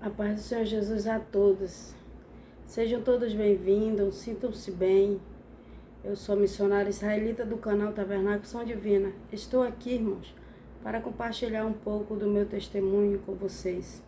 A paz do Senhor Jesus a todos. Sejam todos bem-vindos, sintam-se bem. Eu sou a missionária israelita do canal Tabernáculo Som Divina. Estou aqui, irmãos, para compartilhar um pouco do meu testemunho com vocês.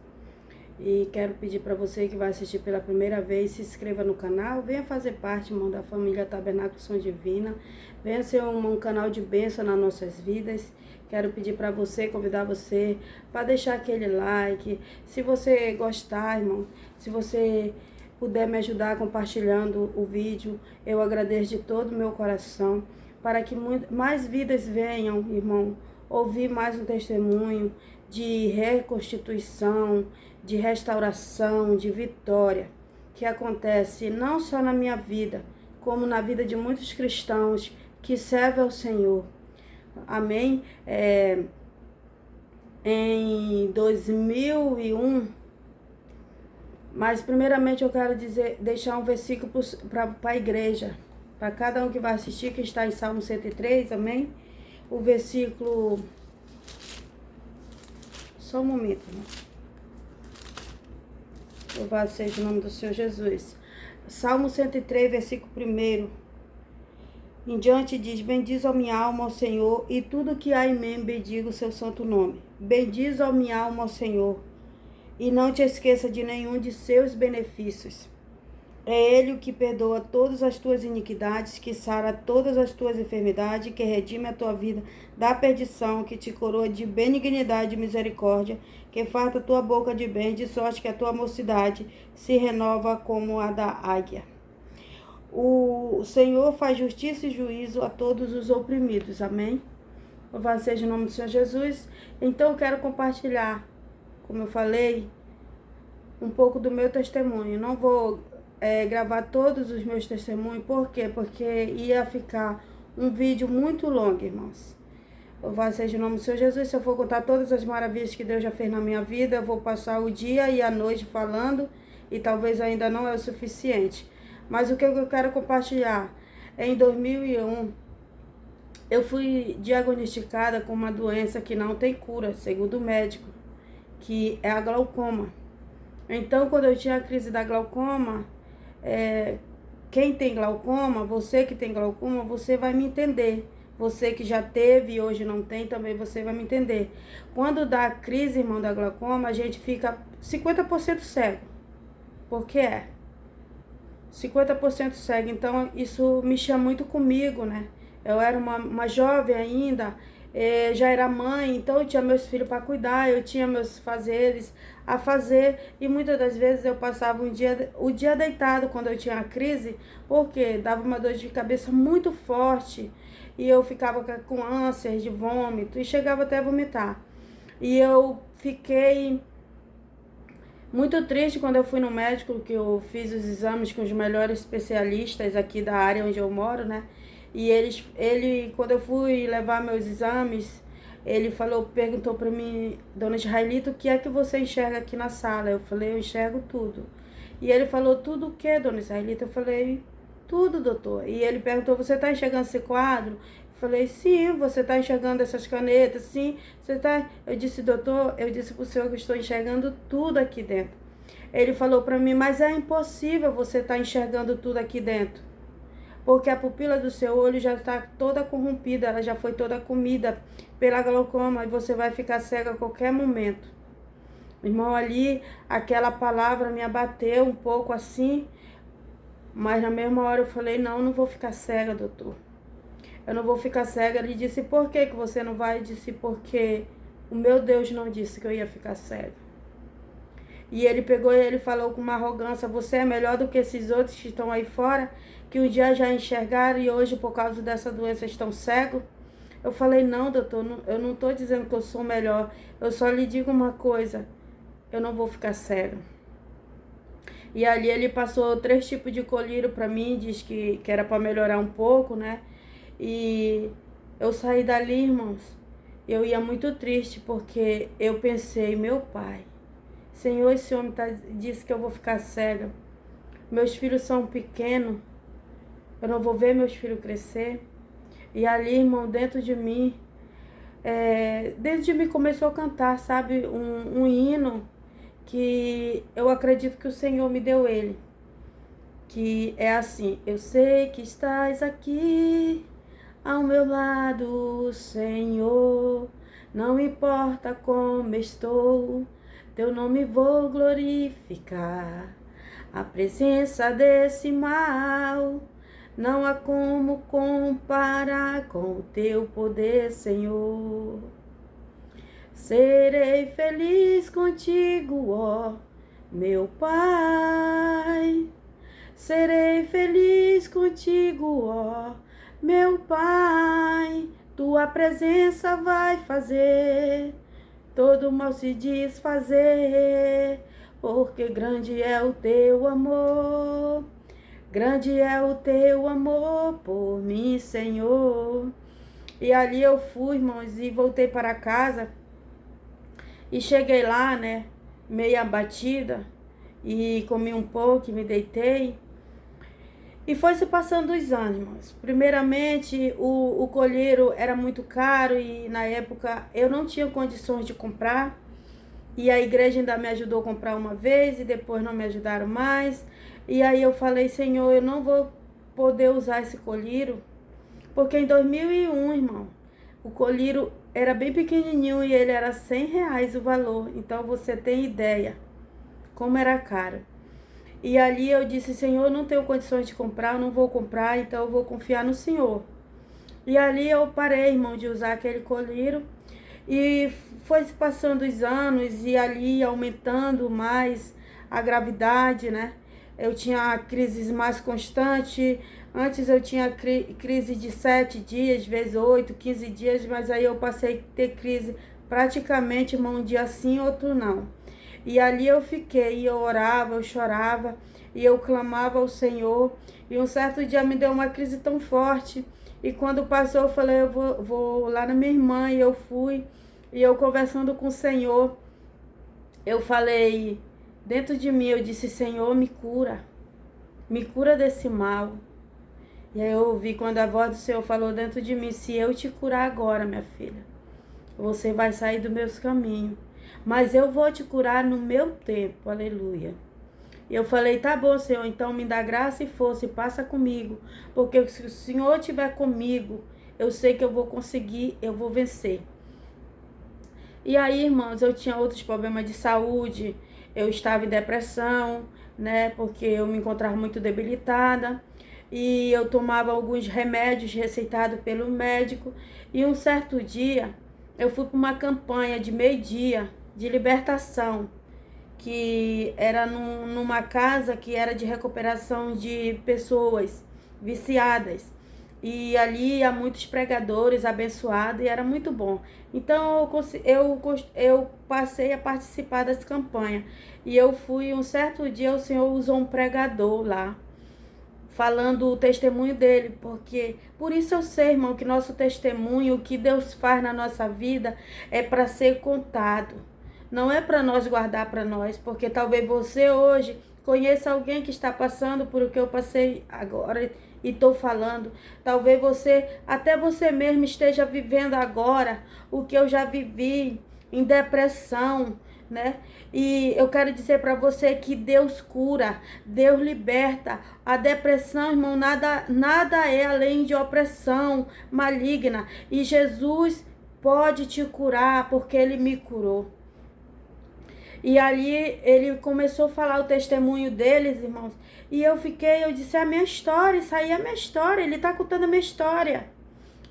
E quero pedir para você que vai assistir pela primeira vez, se inscreva no canal, venha fazer parte, irmão, da família Tabernáculo Som Divina. Venha ser um canal de bênção nas nossas vidas. Quero pedir para você, convidar você para deixar aquele like. Se você gostar, irmão, se você puder me ajudar compartilhando o vídeo, eu agradeço de todo o meu coração, para que mais vidas venham, irmão, ouvir mais um testemunho de reconstituição, de restauração, de vitória, que acontece não só na minha vida, como na vida de muitos cristãos que servem ao Senhor. Amém? Em 2001, mas primeiramente eu quero deixar um versículo para a igreja, para cada um que vai assistir, que está em Salmo 103, amém? O versículo... Só um momento, né? Louvado seja o nome do Senhor Jesus. Salmo 103, versículo 1. Em diante diz: bendiz, ó minha alma, ao Senhor, e tudo que há em mim bendiga o seu santo nome. Bendiz, ó minha alma, ao Senhor, e não te esqueça de nenhum de seus benefícios. É Ele o que perdoa todas as tuas iniquidades, que sara todas as tuas enfermidades, que redime a tua vida da perdição, que te coroa de benignidade e misericórdia, que farta a tua boca de bem, de sorte que a tua mocidade se renova como a da águia. O Senhor faz justiça e juízo a todos os oprimidos, amém? Louvado seja o nome do Senhor Jesus. Então eu quero compartilhar, como eu falei, um pouco do meu testemunho. Não vou gravar todos os meus testemunhos. Por quê? Porque ia ficar um vídeo muito longo, irmãos. Louvado seja o nome do Senhor Jesus. Se eu for contar todas as maravilhas que Deus já fez na minha vida, eu vou passar o dia e a noite falando, e talvez ainda não é o suficiente. Mas o que eu quero compartilhar é: em 2001, eu fui diagnosticada com uma doença que não tem cura, segundo o médico, que é a glaucoma. Então, quando eu tinha a crise da glaucoma, quem tem glaucoma, você que tem glaucoma, você vai me entender. Você que já teve e hoje não tem, também você vai me entender. Quando dá a crise, irmão, da glaucoma, a gente fica 50% cego. Por que é? 50% cego. Então, isso mexe muito comigo, né? Eu era uma jovem ainda, já era mãe, então eu tinha meus filhos para cuidar, eu tinha meus fazeres a fazer, e muitas das vezes eu passava o dia deitado quando eu tinha a crise, porque dava uma dor de cabeça muito forte, e eu ficava com ânsias de vômito, e chegava até a vomitar. E eu fiquei muito triste quando eu fui no médico, que eu fiz os exames com os melhores especialistas aqui da área onde eu moro, né? E ele, quando eu fui levar meus exames, ele perguntou para mim: dona Israelita, o que é que você enxerga aqui na sala? Eu falei: eu enxergo tudo. E ele falou: tudo o que, dona Israelita? Eu falei: tudo, doutor. E ele perguntou: você está enxergando esse quadro? Eu falei: sim. Você está enxergando essas canetas? Sim. Você tá... Eu disse: doutor, eu disse para o senhor que estou enxergando tudo aqui dentro. Ele falou para mim: mas é impossível você estar enxergando tudo aqui dentro, porque a pupila do seu olho já está toda corrompida, ela já foi toda comida pela glaucoma, e você vai ficar cega a qualquer momento. Irmão, ali, aquela palavra me abateu um pouco assim, mas na mesma hora eu falei: não vou ficar cega, doutor. Eu não vou ficar cega. Ele disse: por que você não vai? Eu disse: porque o meu Deus não disse que eu ia ficar cega. E ele pegou e ele falou com uma arrogância: você é melhor do que esses outros que estão aí fora, que um dia já enxergaram e hoje por causa dessa doença estão cegos. Eu falei: não, doutor, eu não estou dizendo que eu sou melhor, eu só lhe digo uma coisa: eu não vou ficar cego. E ali ele passou 3 tipos de colírio para mim, diz que era para melhorar um pouco, né? E eu saí dali, irmãos, eu ia muito triste, porque eu pensei: meu pai, Senhor, esse homem disse que eu vou ficar cega. Meus filhos são pequenos, eu não vou ver meus filhos crescer. E ali, irmão, dentro de mim começou a cantar, sabe, um hino que eu acredito que o Senhor me deu ele. Que é assim: eu sei que estás aqui ao meu lado, Senhor. Não importa como estou, teu nome vou glorificar. A presença desse mal não há como comparar com o teu poder, Senhor. Serei feliz contigo, ó meu Pai. Serei feliz contigo, ó meu Pai. Tua presença vai fazer todo mal se desfazer, porque grande é o teu amor. Grande é o teu amor por mim, Senhor. E ali eu fui, irmãos, e voltei para casa. E cheguei lá, né, meio abatida. E comi um pouco e me deitei. E foi se passando os anos, irmãos. Primeiramente, o colírio era muito caro e na época eu não tinha condições de comprar. E a igreja ainda me ajudou a comprar uma vez e depois não me ajudaram mais. E aí eu falei: Senhor, eu não vou poder usar esse colírio, porque em 2001, irmão, o colírio era bem pequenininho e ele era R$ 100 o valor. Então você tem ideia como era caro. E ali eu disse: Senhor, eu não tenho condições de comprar, eu não vou comprar, então eu vou confiar no Senhor. E ali eu parei, irmão, de usar aquele colírio. E foi se passando os anos e ali aumentando mais a gravidade, né? Eu tinha crises mais constantes. Antes eu tinha crise de 7 dias, vezes 8, 15 dias, mas aí eu passei a ter crise praticamente, irmão, um dia sim, outro não. E ali eu fiquei, e eu orava, eu chorava, e eu clamava ao Senhor. E um certo dia me deu uma crise tão forte. E quando passou, eu falei: eu vou lá na minha irmã, e eu fui. E eu conversando com o Senhor, eu falei dentro de mim, eu disse: Senhor, me cura desse mal. E aí eu ouvi quando a voz do Senhor falou dentro de mim: se eu te curar agora, minha filha, você vai sair dos meus caminhos, mas eu vou te curar no meu tempo, aleluia. E eu falei: tá bom, Senhor, então me dá graça e força e passa comigo, porque se o Senhor estiver comigo, eu sei que eu vou conseguir, eu vou vencer. E aí, irmãos, eu tinha outros problemas de saúde, eu estava em depressão, né, porque eu me encontrava muito debilitada, e eu tomava alguns remédios receitados pelo médico, e um certo dia, eu fui para uma campanha de meio-dia, de libertação, que era numa casa que era de recuperação de pessoas viciadas. E ali há muitos pregadores abençoados e era muito bom. Então eu passei a participar dessa campanha. E eu fui, um certo dia o Senhor usou um pregador lá, falando o testemunho dele, porque por isso eu sei, irmão, que nosso testemunho, o que Deus faz na nossa vida é para ser contado. Não é para nós guardar para nós, porque talvez você hoje conheça alguém que está passando por o que eu passei agora e estou falando. Talvez até você mesmo esteja vivendo agora o que eu já vivi, em depressão, né? E eu quero dizer para você que Deus cura, Deus liberta. A depressão, irmão, nada é além de opressão maligna. E Jesus pode te curar, porque Ele me curou. E ali ele começou a falar o testemunho deles, irmãos. E eu disse: a minha história, isso aí é a minha história. Ele está contando a minha história,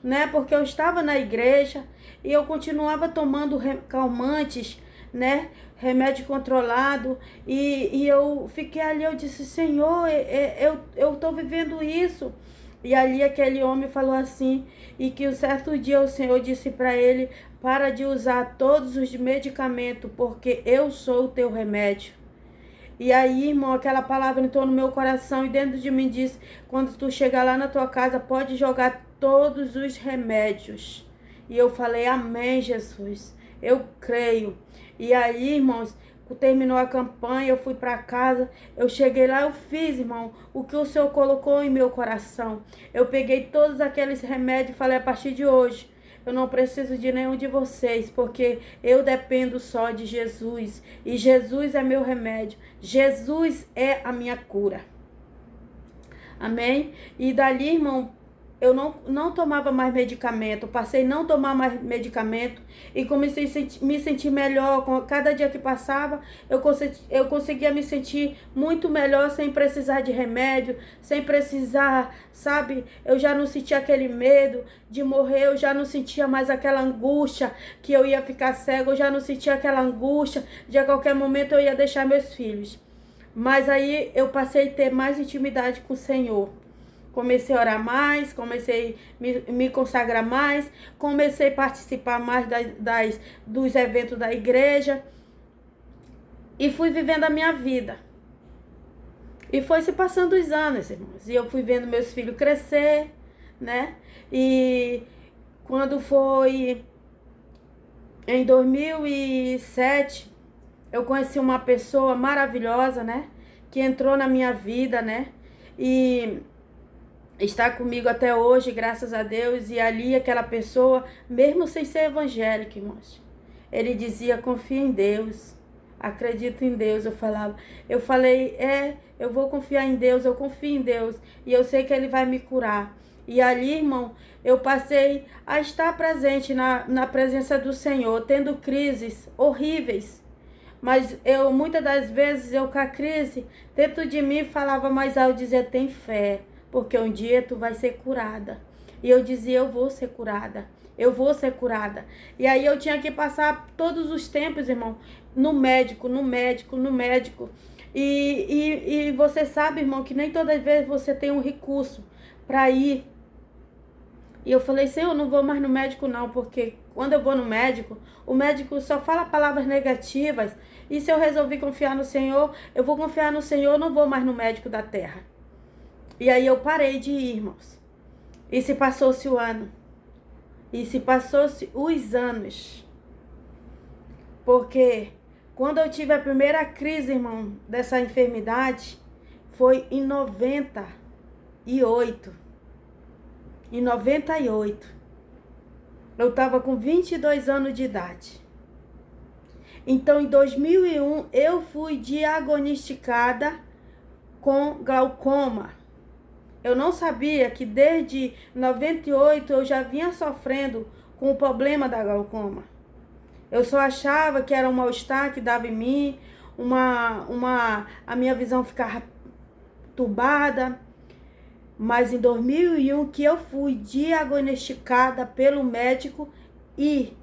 né? Porque eu estava na igreja e eu continuava tomando calmantes, né? Remédio controlado. E eu fiquei ali, eu disse: Senhor, eu estou vivendo isso. E ali aquele homem falou assim, e que um certo dia o Senhor disse para ele: para de usar todos os medicamentos, porque eu sou o teu remédio. E aí, irmão, aquela palavra entrou no meu coração e dentro de mim disse: quando tu chegar lá na tua casa, pode jogar todos os remédios. E eu falei: amém, Jesus, eu creio. E aí, irmãos, terminou a campanha, eu fui para casa, eu cheguei lá, eu fiz, irmão, o que o Senhor colocou em meu coração. Eu peguei todos aqueles remédios e falei: a partir de hoje, eu não preciso de nenhum de vocês, porque eu dependo só de Jesus. E Jesus é meu remédio. Jesus é a minha cura. Amém? E dali, irmão, eu não tomava mais medicamento, passei a não tomar mais medicamento e comecei a me sentir melhor. Cada dia que passava, eu conseguia me sentir muito melhor sem precisar de remédio, sem precisar, sabe? Eu já não sentia aquele medo de morrer, eu já não sentia mais aquela angústia que eu ia ficar cego, eu já não sentia aquela angústia de a qualquer momento eu ia deixar meus filhos. Mas aí eu passei a ter mais intimidade com o Senhor. Comecei a orar mais, comecei a me consagrar mais, comecei a participar mais dos eventos da igreja e fui vivendo a minha vida. E foi se passando os anos, irmãos, e eu fui vendo meus filhos crescer, né? E quando foi em 2007, eu conheci uma pessoa maravilhosa, né? Que entrou na minha vida, né? E está comigo até hoje, graças a Deus. E ali aquela pessoa, mesmo sem ser evangélico, irmãos, ele dizia: confia em Deus, acredita em Deus. Eu falei, eu vou confiar em Deus, eu confio em Deus e eu sei que Ele vai me curar. E ali, irmão, eu passei a estar presente na presença do Senhor, tendo crises horríveis. Mas muitas das vezes, com a crise, dentro de mim falava mais alto, dizia: tem fé, porque um dia tu vai ser curada. E eu dizia: eu vou ser curada, eu vou ser curada. E aí eu tinha que passar todos os tempos, irmão, no médico. E você sabe, irmão, que nem todas as vezes você tem um recurso para ir. E eu falei: Senhor, eu não vou mais no médico não, porque quando eu vou no médico, o médico só fala palavras negativas. E se eu resolvi confiar no Senhor, eu vou confiar no Senhor, eu não vou mais no médico da terra. E aí eu parei de ir, irmãos. E se passou-se o ano. E se passou-se os anos. Porque quando eu tive a primeira crise, irmão, dessa enfermidade, foi em 98. Em 98. Eu estava com 22 anos de idade. Então, em 2001, eu fui diagnosticada com glaucoma. Eu não sabia que desde 98 eu já vinha sofrendo com o problema da glaucoma. Eu só achava que era um mal-estar que dava em mim, a minha visão ficava turbada. Mas em 2001 que eu fui diagnosticada pelo médico e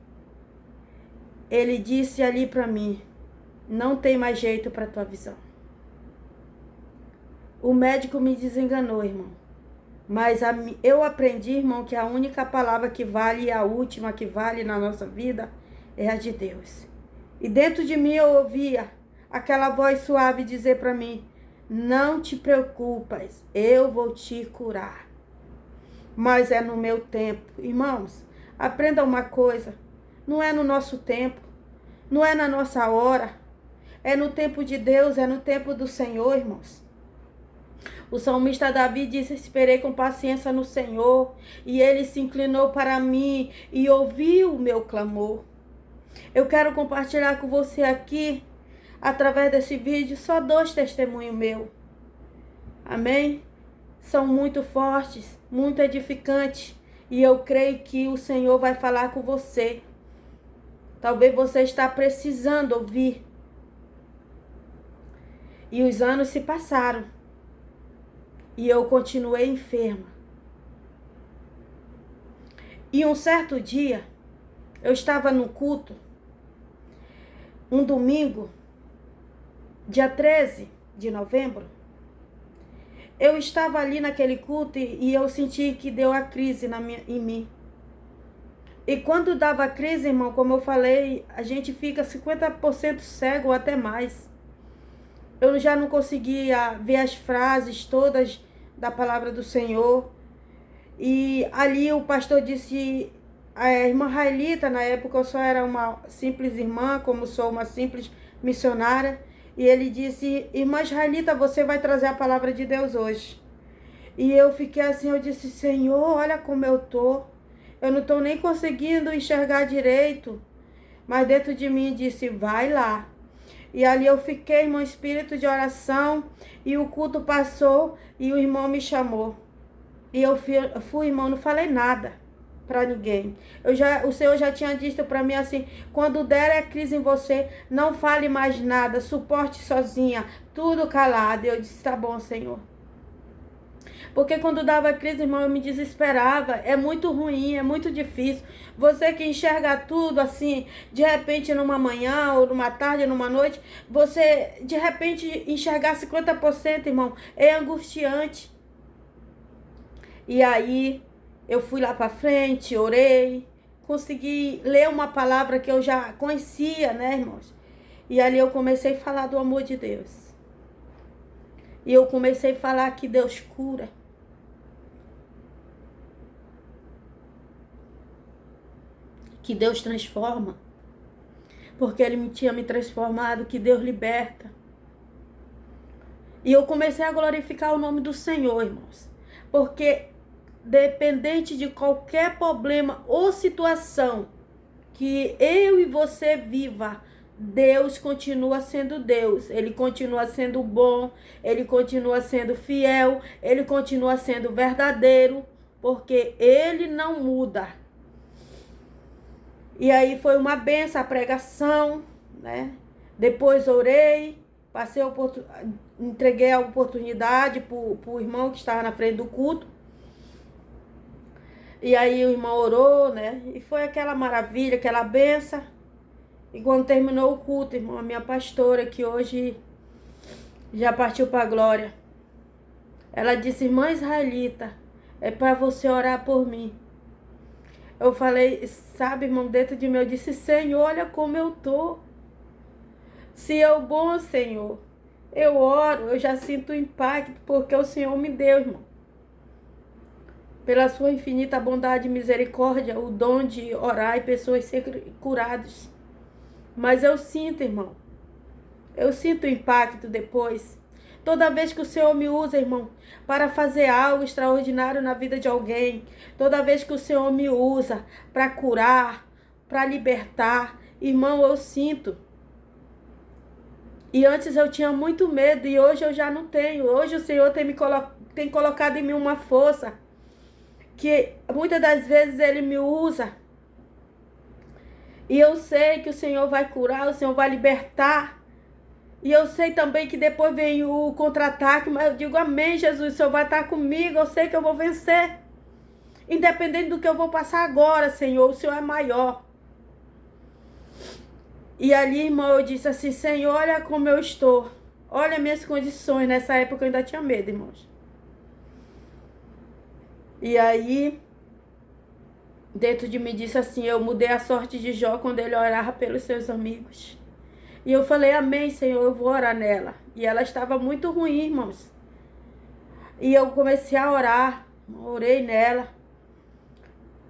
ele disse ali para mim: não tem mais jeito para tua visão. O médico me desenganou, irmão. Mas eu aprendi, irmão, que a única palavra que vale e a última que vale na nossa vida é a de Deus. E dentro de mim eu ouvia aquela voz suave dizer para mim: não te preocupas, eu vou te curar. Mas é no meu tempo. Irmãos, aprenda uma coisa: não é no nosso tempo, não é na nossa hora, é no tempo de Deus, é no tempo do Senhor, irmãos. O salmista Davi disse: esperei com paciência no Senhor, e Ele se inclinou para mim e ouviu o meu clamor. Eu quero compartilhar com você aqui, através desse vídeo, só 2 testemunhos meus. Amém? São muito fortes, muito edificantes, e eu creio que o Senhor vai falar com você. Talvez você está precisando ouvir. E os anos se passaram. E eu continuei enferma. E um certo dia, eu estava no culto, um domingo, dia 13 de novembro. Eu estava ali naquele culto e eu senti que deu a crise em mim. E quando dava a crise, irmão, como eu falei, a gente fica 50% cego ou até mais. Eu já não conseguia ver as frases todas da palavra do Senhor. E ali o pastor disse, a irmã Raelita, na época eu só era uma simples irmã, como sou uma simples missionária. E ele disse: irmã Raelita, você vai trazer a palavra de Deus hoje. E eu fiquei assim, eu disse: Senhor, olha como eu tô. Eu não estou nem conseguindo enxergar direito. Mas dentro de mim disse, vai lá. E ali eu fiquei, irmão, espírito de oração. E o culto passou e o irmão me chamou. E eu fui, irmão, não falei nada para ninguém. O Senhor já tinha dito para mim assim, quando der a crise em você, não fale mais nada, suporte sozinha, tudo calado. E eu disse, tá bom, Senhor. Porque quando dava crise, irmão, eu me desesperava. É muito ruim, é muito difícil. Você que enxerga tudo assim, de repente numa manhã, ou numa tarde, numa noite, você de repente enxergar 50%, irmão, é angustiante. E aí eu fui lá para frente, orei, consegui ler uma palavra que eu já conhecia, né, irmãos? E ali eu comecei a falar do amor de Deus. E eu comecei a falar que Deus cura. Que Deus transforma. Porque Ele tinha me transformado, que Deus liberta. E eu comecei a glorificar o nome do Senhor, irmãos. Porque dependente de qualquer problema ou situação que eu e você viva, Deus continua sendo Deus. Ele continua sendo bom, Ele continua sendo fiel, Ele continua sendo verdadeiro, porque Ele não muda. E aí foi uma benção a pregação, né? Depois orei, entreguei a oportunidade pro irmão que estava na frente do culto. E aí o irmão orou, né? E foi aquela maravilha, aquela benção. E quando terminou o culto, irmão, a minha pastora, que hoje já partiu para a glória, ela disse, irmã Israelita, é para você orar por mim. Eu falei, sabe, irmão, dentro de mim, eu disse, Senhor, olha como eu tô. Se é o bom, Senhor, eu oro, eu já sinto o impacto, porque o Senhor me deu, irmão. Pela sua infinita bondade e misericórdia, o dom de orar e pessoas serem curadas. Mas eu sinto, irmão, eu sinto o impacto depois. Toda vez que o Senhor me usa, irmão, para fazer algo extraordinário na vida de alguém, toda vez que o Senhor me usa para curar, para libertar, irmão, eu sinto. E antes eu tinha muito medo e hoje eu já não tenho. Hoje o Senhor tem colocado em mim uma força que muitas das vezes Ele me usa. E eu sei que o Senhor vai curar, o Senhor vai libertar. E eu sei também que depois vem o contra-ataque, mas eu digo, amém, Jesus, o Senhor vai estar comigo, eu sei que eu vou vencer. Independente do que eu vou passar agora, Senhor, o Senhor é maior. E ali, irmão, eu disse assim, Senhor, olha como eu estou. Olha minhas condições. Nessa época eu ainda tinha medo, irmãos. E aí, dentro de mim disse assim, eu mudei a sorte de Jó quando ele orava pelos seus amigos. E eu falei, amém, Senhor, eu vou orar nela. E ela estava muito ruim, irmãos. E eu comecei a orar, orei nela.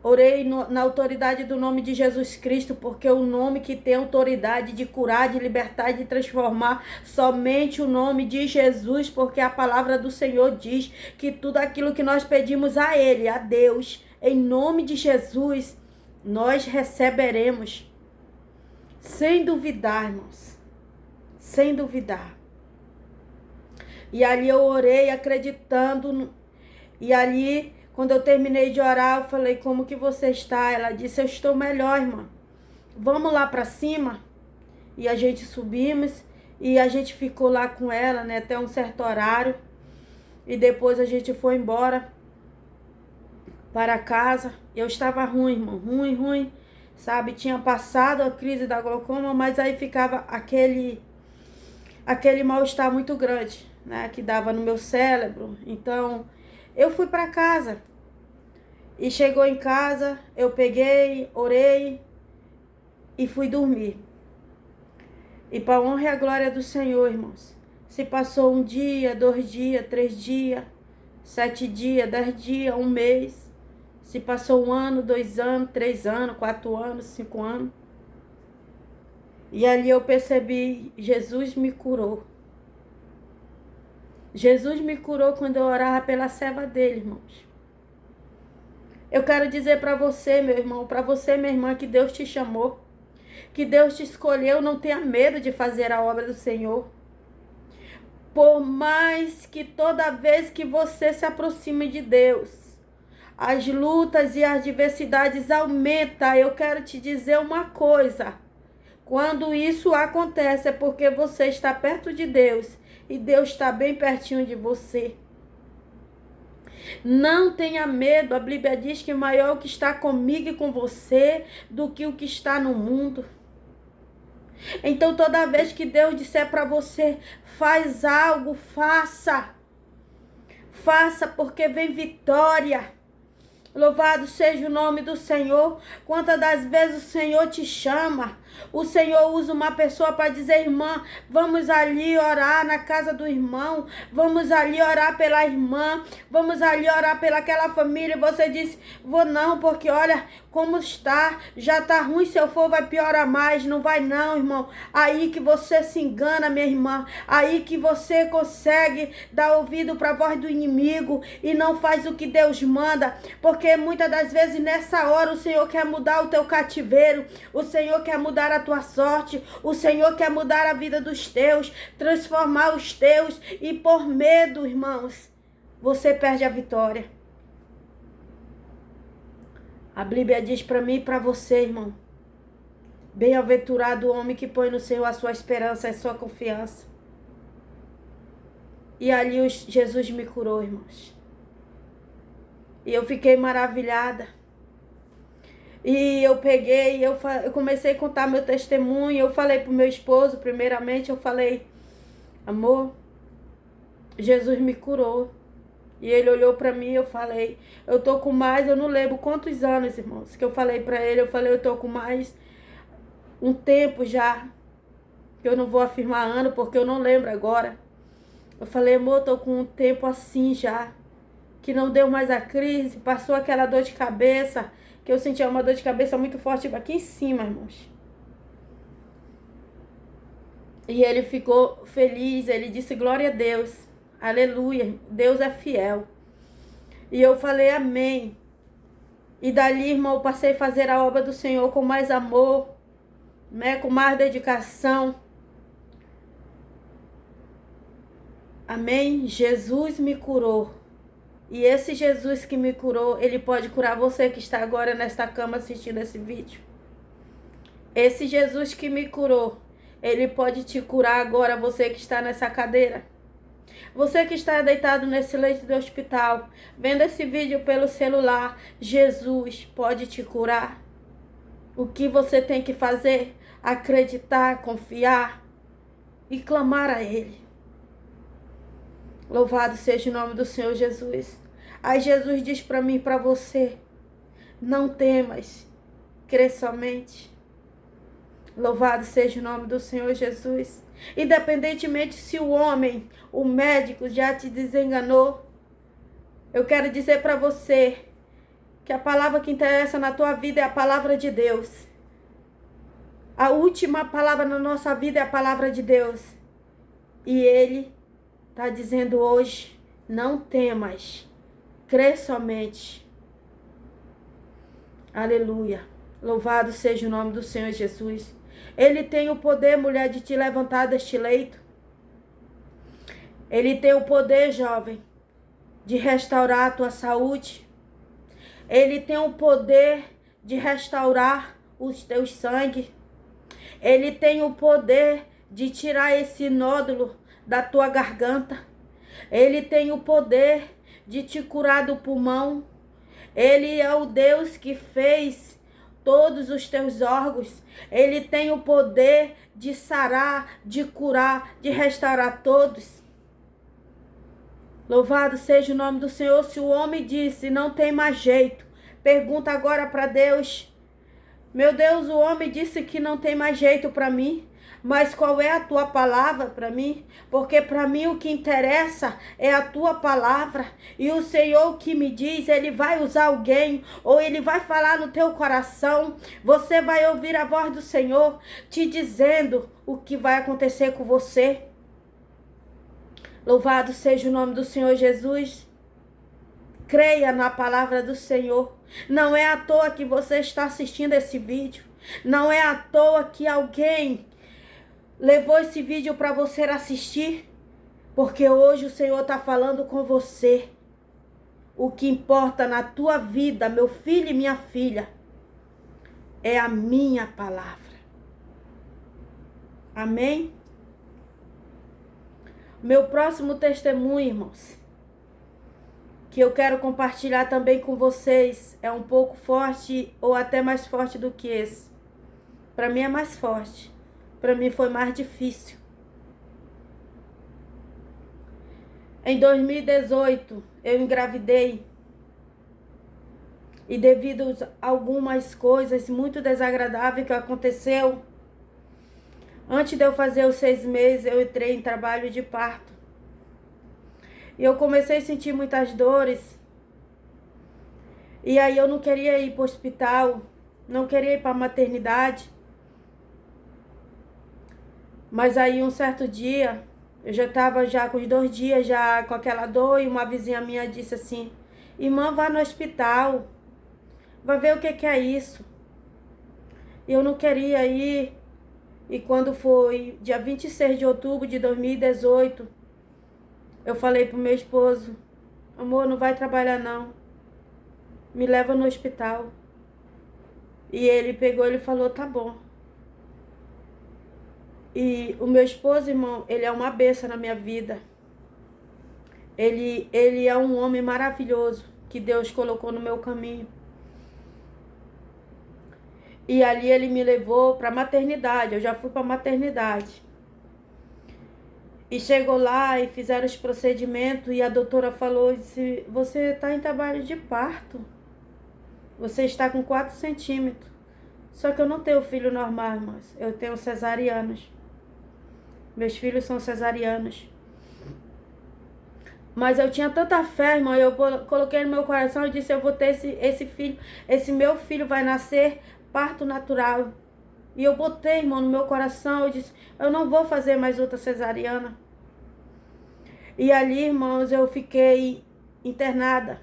Orei na autoridade do nome de Jesus Cristo, porque é o nome que tem autoridade de curar, de libertar e de transformar, somente o nome de Jesus, porque a palavra do Senhor diz que tudo aquilo que nós pedimos a Ele, a Deus, em nome de Jesus, nós receberemos. Sem duvidar, irmãos. Sem duvidar. E ali eu orei acreditando. E ali, quando eu terminei de orar, eu falei, como que você está? Ela disse, eu estou melhor, irmã. Vamos lá para cima? E a gente subimos. E a gente ficou lá com ela, né? Até um certo horário. E depois a gente foi embora para casa. Eu estava ruim, irmão. Ruim. Sabe, tinha passado a crise da glaucoma, mas aí ficava aquele mal-estar muito grande, né, que dava no meu cérebro. Então, eu fui para casa. E chegou em casa, eu peguei, orei e fui dormir. E para a honra e a glória do Senhor, irmãos, se passou 1 dia, 2 dias, 3 dias, 7 dias, 10 dias, 1 mês. Se passou 1 ano, 2 anos, 3 anos, 4 anos, 5 anos. E ali eu percebi, Jesus me curou. Jesus me curou quando eu orava pela serva dele, irmãos. Eu quero dizer para você, meu irmão, para você, minha irmã, que Deus te chamou, que Deus te escolheu. Não tenha medo de fazer a obra do Senhor. Por mais que toda vez que você se aproxime de Deus, as lutas e as adversidades aumentam, eu quero te dizer uma coisa. Quando isso acontece é porque você está perto de Deus e Deus está bem pertinho de você. Não tenha medo, a Bíblia diz que maior é o que está comigo e com você do que o que está no mundo. Então toda vez que Deus disser para você, faz algo, faça. Faça porque vem vitória. Louvado seja o nome do Senhor. Quantas das vezes o Senhor te chama, o Senhor usa uma pessoa para dizer, irmã, vamos ali orar na casa do irmão, vamos ali orar pela irmã, vamos ali orar pelaquela família, e você diz, vou não, porque olha como está, já está ruim, se eu for vai piorar mais. Não vai não, irmão. Aí que você se engana, minha irmã, aí que você consegue dar ouvido para a voz do inimigo e não faz o que Deus manda, porque muitas das vezes nessa hora o Senhor quer mudar o teu cativeiro, o Senhor quer mudar a tua sorte, o Senhor quer mudar a vida dos teus, transformar os teus, e por medo, irmãos, você perde a vitória. A Bíblia diz para mim e para você, irmão, bem-aventurado o homem que põe no Senhor a sua esperança, a sua confiança. E ali Jesus me curou, irmãos. E eu fiquei maravilhada. E eu peguei, eu comecei a contar meu testemunho. Eu falei pro meu esposo, primeiramente, eu falei, amor, Jesus me curou. E ele olhou pra mim, eu falei, eu tô com mais, eu não lembro quantos anos, irmãos, que eu falei pra ele, eu falei, eu tô com mais um tempo já, que eu não vou afirmar ano, porque eu não lembro agora. Eu falei, amor, eu tô com um tempo assim já, que não deu mais a crise, passou aquela dor de cabeça, que eu sentia uma dor de cabeça muito forte aqui em cima, irmãos. E ele ficou feliz, ele disse, glória a Deus, aleluia, Deus é fiel. E eu falei, amém. E dali, irmão, eu passei a fazer a obra do Senhor com mais amor, né, com mais dedicação. Amém? Jesus me curou. E esse Jesus que me curou, ele pode curar você que está agora nesta cama assistindo esse vídeo. Esse Jesus que me curou, ele pode te curar agora, você que está nessa cadeira. Você que está deitado nesse leito do hospital, vendo esse vídeo pelo celular, Jesus pode te curar. O que você tem que fazer? Acreditar, confiar e clamar a Ele. Louvado seja o nome do Senhor Jesus. Aí Jesus diz para mim e para você, não temas, crê somente. Louvado seja o nome do Senhor Jesus. Independentemente se o homem, o médico já te desenganou, eu quero dizer para você que a palavra que interessa na tua vida é a palavra de Deus. A última palavra na nossa vida é a palavra de Deus. E Ele está dizendo hoje, não temas, crê somente. Aleluia. Louvado seja o nome do Senhor Jesus. Ele tem o poder, mulher, de te levantar deste leito. Ele tem o poder, jovem, de restaurar a tua saúde. Ele tem o poder de restaurar os teus sangue. Ele tem o poder de tirar esse nódulo da tua garganta. Ele tem o poder de te curar do pulmão. Ele é o Deus que fez todos os teus órgãos. Ele tem o poder de sarar, de curar, de restaurar todos. Louvado seja o nome do Senhor. Se o homem disse, não tem mais jeito, pergunta agora para Deus. Meu Deus, o homem disse que não tem mais jeito para mim. Mas qual é a tua palavra para mim? Porque para mim o que interessa é a tua palavra. E o Senhor que me diz, Ele vai usar alguém, ou Ele vai falar no teu coração. Você vai ouvir a voz do Senhor te dizendo o que vai acontecer com você. Louvado seja o nome do Senhor Jesus. Creia na palavra do Senhor. Não é à toa que você está assistindo esse vídeo. Não é à toa que alguém levou esse vídeo para você assistir. Porque hoje o Senhor está falando com você. O que importa na tua vida, meu filho e minha filha, é a minha palavra. Amém? Meu próximo testemunho, irmãos, que eu quero compartilhar também com vocês, é um pouco forte ou até mais forte do que esse. Para mim é mais forte. Para mim foi mais difícil. Em 2018, eu engravidei. E devido a algumas coisas muito desagradáveis que aconteceu, antes de eu fazer os 6 meses, eu entrei em trabalho de parto. E eu comecei a sentir muitas dores. E aí eu não queria ir para o hospital, não queria ir para a maternidade. Mas aí um certo dia, eu já estava com os 2 dias já com aquela dor, e uma vizinha minha disse assim: irmã, vá no hospital, vai ver o que é isso. E eu não queria ir. E quando foi dia 26 de outubro de 2018, eu falei pro meu esposo: amor, não vai trabalhar não, me leva no hospital. E ele pegou, ele falou: tá bom. E o meu esposo, irmão, ele é uma bênção na minha vida. Ele é um homem maravilhoso que Deus colocou no meu caminho. E ali ele me levou para a maternidade. Eu já fui para a maternidade. E chegou lá e fizeram os procedimentos. E a doutora falou: disse, você está em trabalho de parto. Você está com 4 centímetros. Só que eu não tenho filho normal, irmãs. Eu tenho cesarianos. Meus filhos são cesarianos. Mas eu tinha tanta fé, irmão. Eu coloquei no meu coração e disse: eu vou ter esse filho. Esse meu filho vai nascer parto natural. E eu botei, irmão, no meu coração. Eu disse: eu não vou fazer mais outra cesariana. E ali, irmãos, eu fiquei internada.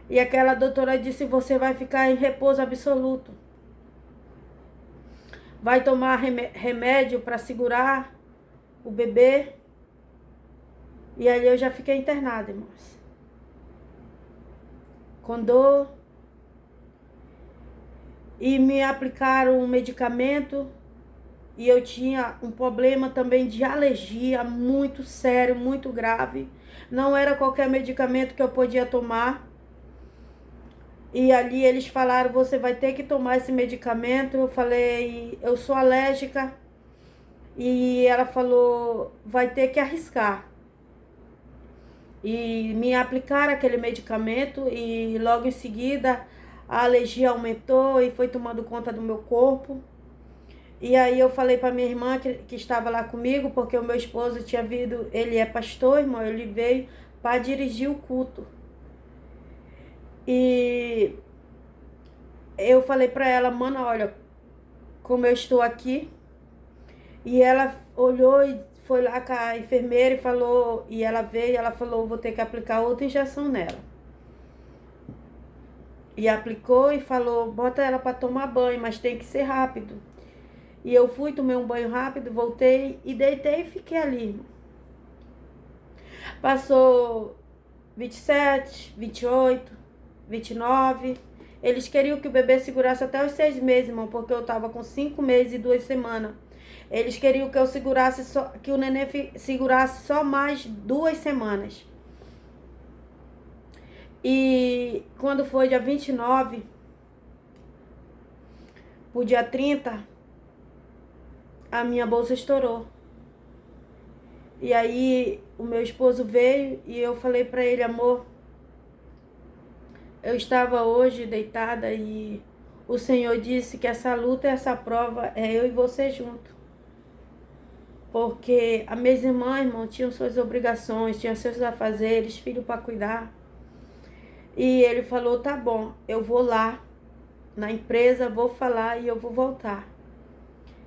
E aquela doutora disse: você vai ficar em repouso absoluto. Vai tomar remédio para segurar o bebê. E ali eu já fiquei internada, irmãos. Com dor. E me aplicaram um medicamento. E eu tinha um problema também de alergia muito sério, muito grave. Não era qualquer medicamento que eu podia tomar. E ali eles falaram: você vai ter que tomar esse medicamento. Eu falei: eu sou alérgica. E ela falou: vai ter que arriscar. E me aplicaram aquele medicamento e logo em seguida a alergia aumentou e foi tomando conta do meu corpo. E aí eu falei para minha irmã que estava lá comigo, porque o meu esposo tinha vindo, ele é pastor, irmão, ele veio para dirigir o culto. E eu falei para ela: mana, olha como eu estou aqui. E ela olhou e foi lá com a enfermeira e falou, e ela veio e ela falou: vou ter que aplicar outra injeção nela. E aplicou e falou: bota ela para tomar banho, mas tem que ser rápido. E eu fui, tomei um banho rápido, voltei e deitei e fiquei ali. Passou 27, 28, 29. Eles queriam que o bebê segurasse até os 6 meses, irmão, porque eu tava com 5 meses e 2 semanas. Eles queriam que eu segurasse que o neném segurasse só mais 2 semanas. E quando foi dia 29, pro dia 30, a minha bolsa estourou. E aí o meu esposo veio e eu falei pra ele: amor, eu estava hoje deitada e o Senhor disse que essa luta e essa prova é eu e você junto. Porque as minhas irmãs, irmão, tinham suas obrigações, tinham seus afazeres, filho para cuidar. E ele falou: tá bom, eu vou lá na empresa, vou falar e eu vou voltar.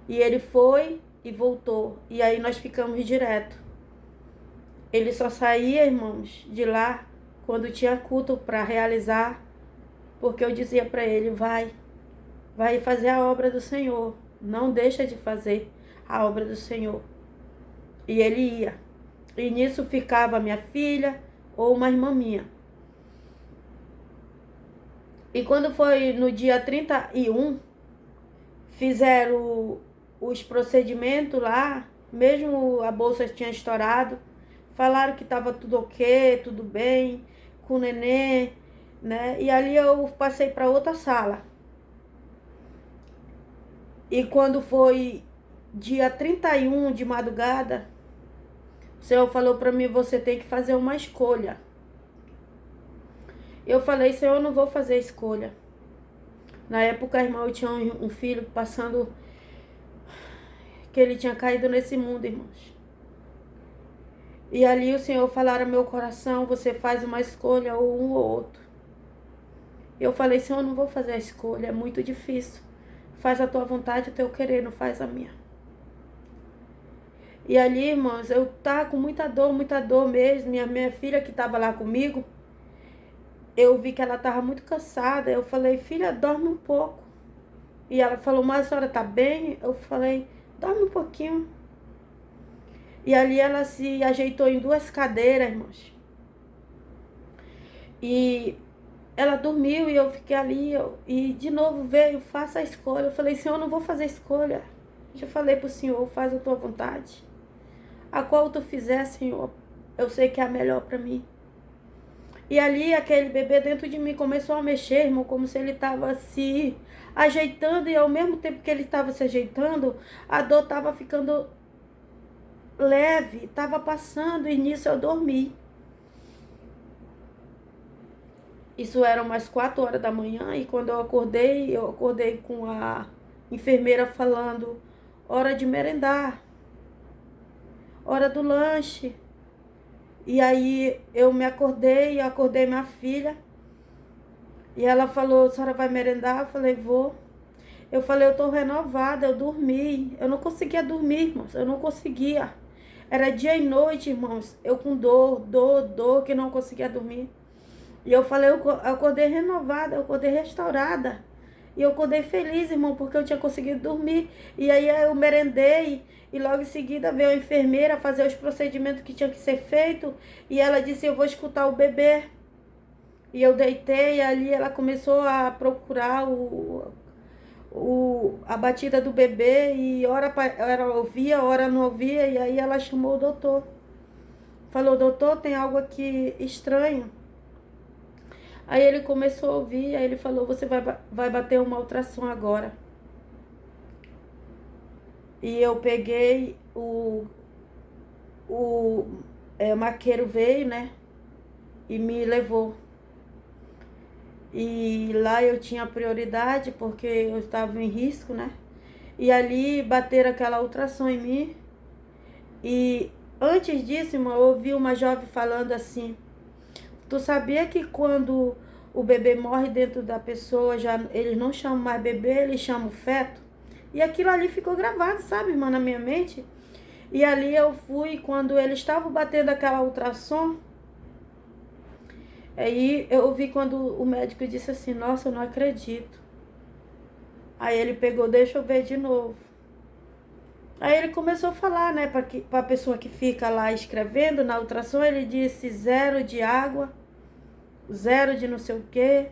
E ele foi e voltou. E aí nós ficamos direto. Ele só saía, irmãos, de lá quando tinha culto para realizar, porque eu dizia para ele, vai fazer a obra do Senhor, não deixa de fazer a obra do Senhor. E ele ia. E nisso ficava minha filha ou uma irmã minha. E quando foi no dia 31, fizeram os procedimentos lá, mesmo a bolsa tinha estourado, falaram que estava tudo ok, tudo bem, com o neném, né? E ali eu passei para outra sala. E quando foi dia 31 de madrugada, o Senhor falou para mim, você tem que fazer uma escolha. Eu falei, Senhor, eu não vou fazer escolha. Na época, irmão, eu tinha um filho passando, que ele tinha caído nesse mundo, irmãos. E ali o Senhor falaram ao meu coração, você faz uma escolha, ou um ou outro. Eu falei, Senhor, eu não vou fazer a escolha, é muito difícil. Faz a tua vontade, o teu querer, não faz a minha. E ali, irmãos, eu tava com muita dor mesmo. Minha filha que estava lá comigo, eu vi que ela estava muito cansada. Eu falei, filha, dorme um pouco. E ela falou, mas a senhora tá bem? Eu falei, dorme um pouquinho. E ali ela se ajeitou em 2 cadeiras, irmãos. E ela dormiu e eu fiquei ali. E de novo veio, faça a escolha. Eu falei, Senhor, eu não vou fazer escolha. Já falei pro Senhor, faz a tua vontade. A qual tu fizer, Senhor, eu sei que é a melhor para mim. E ali aquele bebê dentro de mim começou a mexer, irmão, como se ele estava se ajeitando. E ao mesmo tempo que ele estava se ajeitando, a dor estava ficando leve, estava passando, e nisso eu dormi. Isso era umas 4 horas da manhã, e quando eu acordei com a enfermeira falando, hora de merendar, hora do lanche. E aí eu acordei minha filha, e ela falou, a senhora vai merendar? Eu falei, vou. Eu falei, eu tô renovada, eu dormi. Eu não conseguia dormir, irmãos, eu não conseguia. Era dia e noite, irmãos, eu com dor, que não conseguia dormir. E eu falei, eu acordei renovada, eu acordei restaurada. E eu acordei feliz, irmão, porque eu tinha conseguido dormir. E aí eu merendei, e logo em seguida veio a enfermeira fazer os procedimentos que tinham que ser feito. E ela disse, eu vou escutar o bebê. E eu deitei, e ali ela começou a procurar a batida do bebê. E hora ouvia, hora não ouvia. E aí ela chamou o doutor. Falou, doutor, tem algo aqui estranho. Aí ele começou a ouvir, aí ele falou, você vai bater uma ultrassom agora. E eu peguei, o maqueiro veio, né, e me levou. E lá eu tinha prioridade, porque eu estava em risco, né. E ali bateram aquela ultrassom em mim. E antes disso, irmão, eu ouvi uma jovem falando assim, tu sabia que quando o bebê morre dentro da pessoa, já eles não chamam mais bebê, eles chamam feto? E aquilo ali ficou gravado, sabe, irmã, na minha mente. E ali eu fui, quando eles estavam batendo aquela ultrassom, aí eu ouvi quando o médico disse assim, nossa, eu não acredito. Aí ele pegou, deixa eu ver de novo. Aí ele começou a falar, né, para a pessoa que fica lá escrevendo na ultrassom, ele disse 0 de água, 0 de não sei o quê.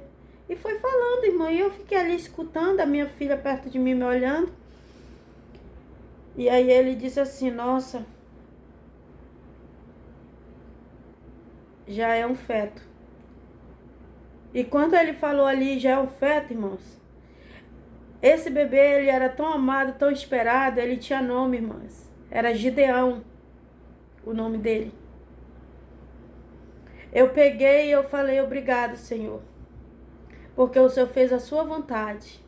E foi falando, irmã, e eu fiquei ali escutando, a minha filha perto de mim me olhando. E aí ele disse assim, nossa, já é um feto. E quando ele falou ali, já é um feto, irmãos, esse bebê, ele era tão amado, tão esperado, ele tinha nome, irmãs. Era Gideão, o nome dele. Eu peguei e eu falei, obrigado, Senhor, porque o Senhor fez a sua vontade.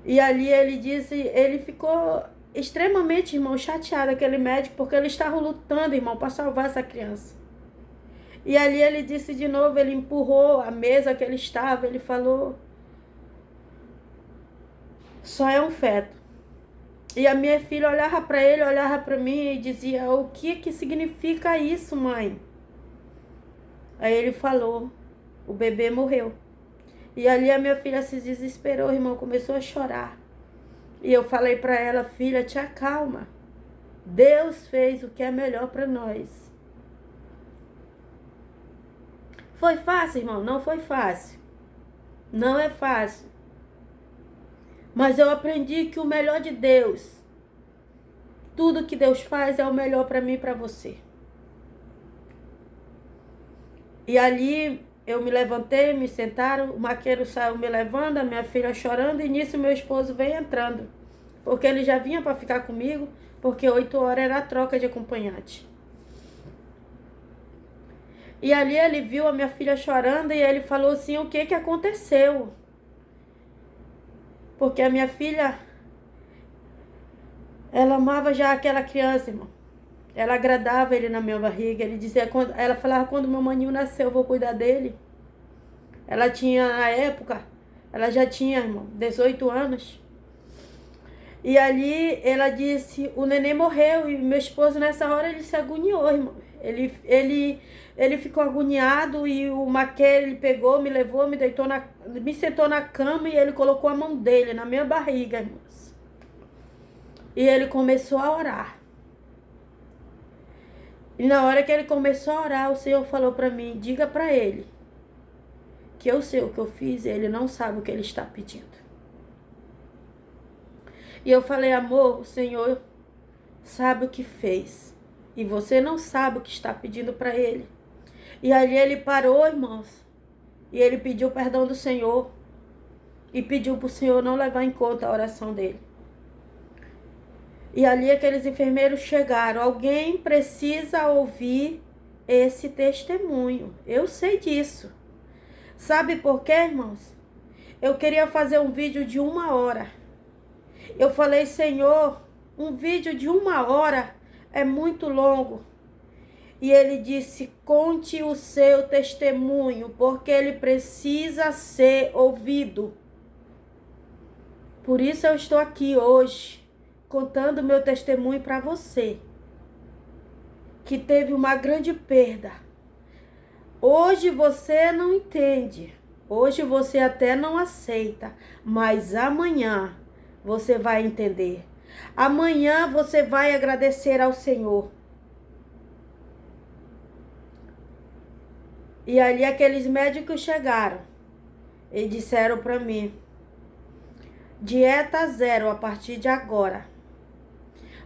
E ali ele disse, ele ficou extremamente, irmão, chateado, aquele médico, porque ele estava lutando, irmão, para salvar essa criança. E ali ele disse de novo, ele empurrou a mesa que ele estava, ele falou, só é um feto. E a minha filha olhava para ele, olhava para mim e dizia, o que significa isso, mãe? Aí ele falou, o bebê morreu. E ali a minha filha se desesperou, irmão, começou a chorar. E eu falei para ela, filha, te acalma. Deus fez o que é melhor para nós. Foi fácil, irmão? Não foi fácil. Não é fácil. Mas eu aprendi que o melhor de Deus, tudo que Deus faz é o melhor para mim e para você. E ali eu me levantei, me sentaram, o maqueiro saiu me levando, a minha filha chorando, e nisso meu esposo veio entrando. Porque ele já vinha para ficar comigo, porque 8 horas era a troca de acompanhante. E ali ele viu a minha filha chorando e ele falou assim, o que aconteceu? Porque a minha filha, ela amava já aquela criança, irmão. Ela agradava ele na minha barriga. Ele dizia, ela falava, quando meu maninho nasceu, eu vou cuidar dele. Ela tinha, na época, ela já tinha, irmão, 18 anos. E ali ela disse, o neném morreu. E meu esposo nessa hora ele se agoniou, irmão. Ele ficou agoniado e o maqueiro, ele pegou, me levou, me sentou na cama e ele colocou a mão dele na minha barriga, irmãos. E ele começou a orar. E na hora que ele começou a orar, o Senhor falou para mim, diga para ele que eu sei o que eu fiz e ele não sabe o que ele está pedindo. E eu falei, amor, o Senhor sabe o que fez. E você não sabe o que está pedindo para ele. E ali ele parou, irmãos. E ele pediu perdão do Senhor. E pediu para o Senhor não levar em conta a oração dele. E ali aqueles enfermeiros chegaram. Alguém precisa ouvir esse testemunho. Eu sei disso. Sabe por quê, irmãos? Eu queria fazer um vídeo de 1 hora. Eu falei, Senhor, um vídeo de 1 hora é muito longo. E ele disse, conte o seu testemunho, porque ele precisa ser ouvido. Por isso eu estou aqui hoje, contando meu testemunho para você, que teve uma grande perda. Hoje você não entende, hoje você até não aceita, mas amanhã você vai entender. Amanhã você vai agradecer ao Senhor. E ali aqueles médicos chegaram e disseram para mim, dieta 0 a partir de agora.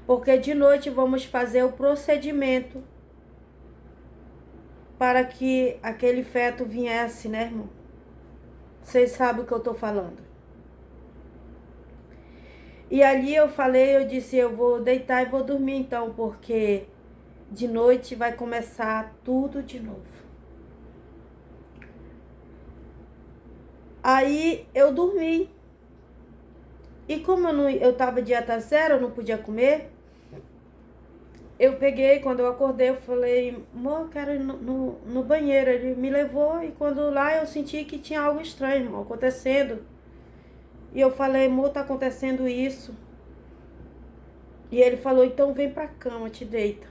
Porque de noite vamos fazer o procedimento para que aquele feto viesse, né, irmão? Vocês sabem o que eu tô falando. E ali eu disse, eu vou deitar e vou dormir então, porque de noite vai começar tudo de novo. Aí eu dormi. E como eu tava dieta 0, eu não podia comer, eu peguei, quando eu acordei, eu falei, amor, eu quero ir no banheiro. Ele me levou e quando lá eu senti que tinha algo estranho, irmão, acontecendo. E eu falei, amor, tá acontecendo isso. E ele falou, então vem pra cama, te deita.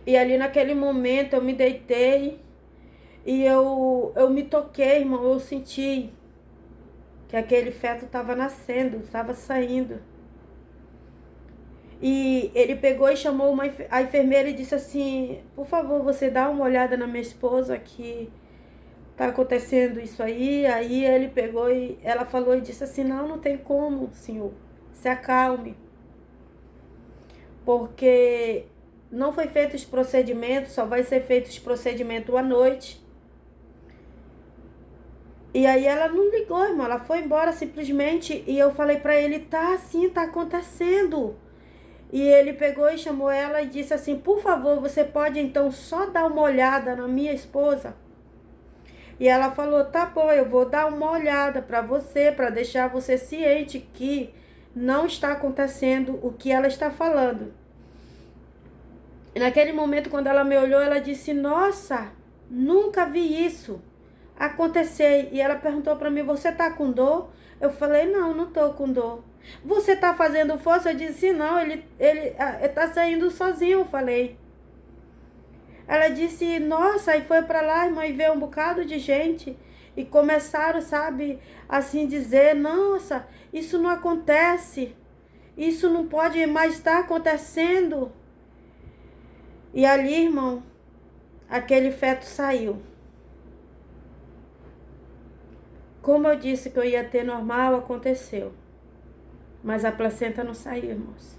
E ali naquele momento eu me deitei e eu me toquei, irmão, eu senti que aquele feto estava nascendo, estava saindo. E ele pegou e chamou a enfermeira e disse assim, por favor, você dá uma olhada na minha esposa que tá acontecendo isso aí. Aí ele pegou e ela falou e disse assim, não tem como, senhor, se acalme. Porque não foi feito os procedimentos, só vai ser feito os procedimentos à noite. E aí ela não ligou, irmão, ela foi embora simplesmente. E eu falei pra ele, tá assim, tá acontecendo. E ele pegou e chamou ela e disse assim, por favor, você pode então só dar uma olhada na minha esposa? E ela falou, tá bom, eu vou dar uma olhada pra você, pra deixar você ciente que não está acontecendo o que ela está falando. E naquele momento, quando ela me olhou, ela disse, nossa, nunca vi isso acontecer. E ela perguntou pra mim, você tá com dor? Eu falei, não tô com dor. Você tá fazendo força? Eu disse, não, ele tá saindo sozinho, eu falei. Ela disse, nossa, aí foi para lá, irmã, e veio um bocado de gente. E começaram, sabe, assim dizer, nossa, isso não acontece. Isso não pode mais estar acontecendo. E ali, irmão, aquele feto saiu. Como eu disse que eu ia ter normal, aconteceu. Mas a placenta não saiu, irmãos.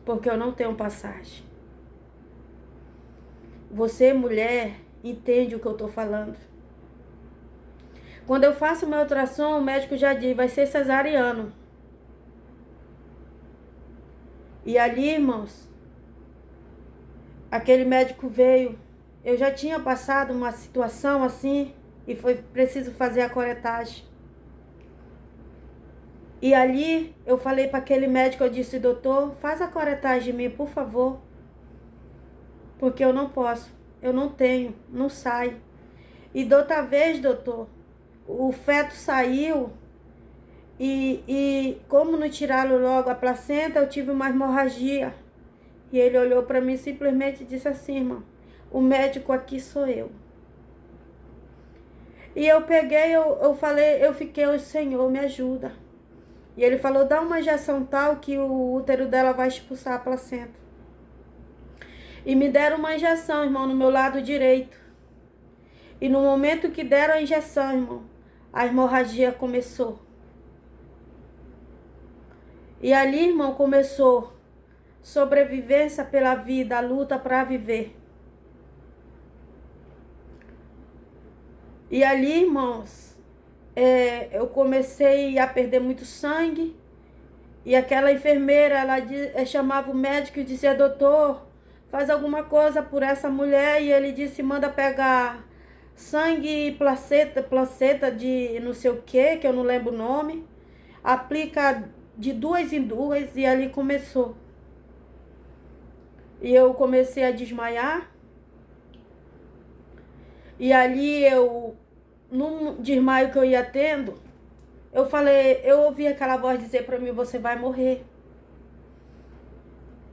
Porque eu não tenho passagem. Você, mulher, entende o que eu estou falando. Quando eu faço meu ultrassom, o médico já diz, vai ser cesariano. E ali, irmãos, aquele médico veio. Eu já tinha passado uma situação assim e foi preciso fazer a coretagem. E ali eu falei para aquele médico, eu disse, doutor, faz a coretagem de mim, por favor. Porque eu não posso, eu não tenho, não sai. E da outra vez, doutor, o feto saiu e como não tiraram logo a placenta, eu tive uma hemorragia. E ele olhou para mim e simplesmente disse assim, irmão, o médico aqui sou eu. E eu peguei, eu falei, eu fiquei, o Senhor, me ajuda. E ele falou, dá uma injeção tal que o útero dela vai expulsar a placenta. E me deram uma injeção, irmão, no meu lado direito. E no momento que deram a injeção, irmão, a hemorragia começou. E ali, irmão, começou sobrevivência pela vida, a luta para viver. E ali, irmãos, eu comecei a perder muito sangue. E aquela enfermeira, ela chamava o médico e dizia, doutor, faz alguma coisa por essa mulher. E ele disse, manda pegar sangue e placenta de não sei o que eu não lembro o nome. Aplica de 2 em 2 e ali começou. E eu comecei a desmaiar. E ali num desmaio que eu ia tendo, eu ouvi aquela voz dizer para mim, você vai morrer.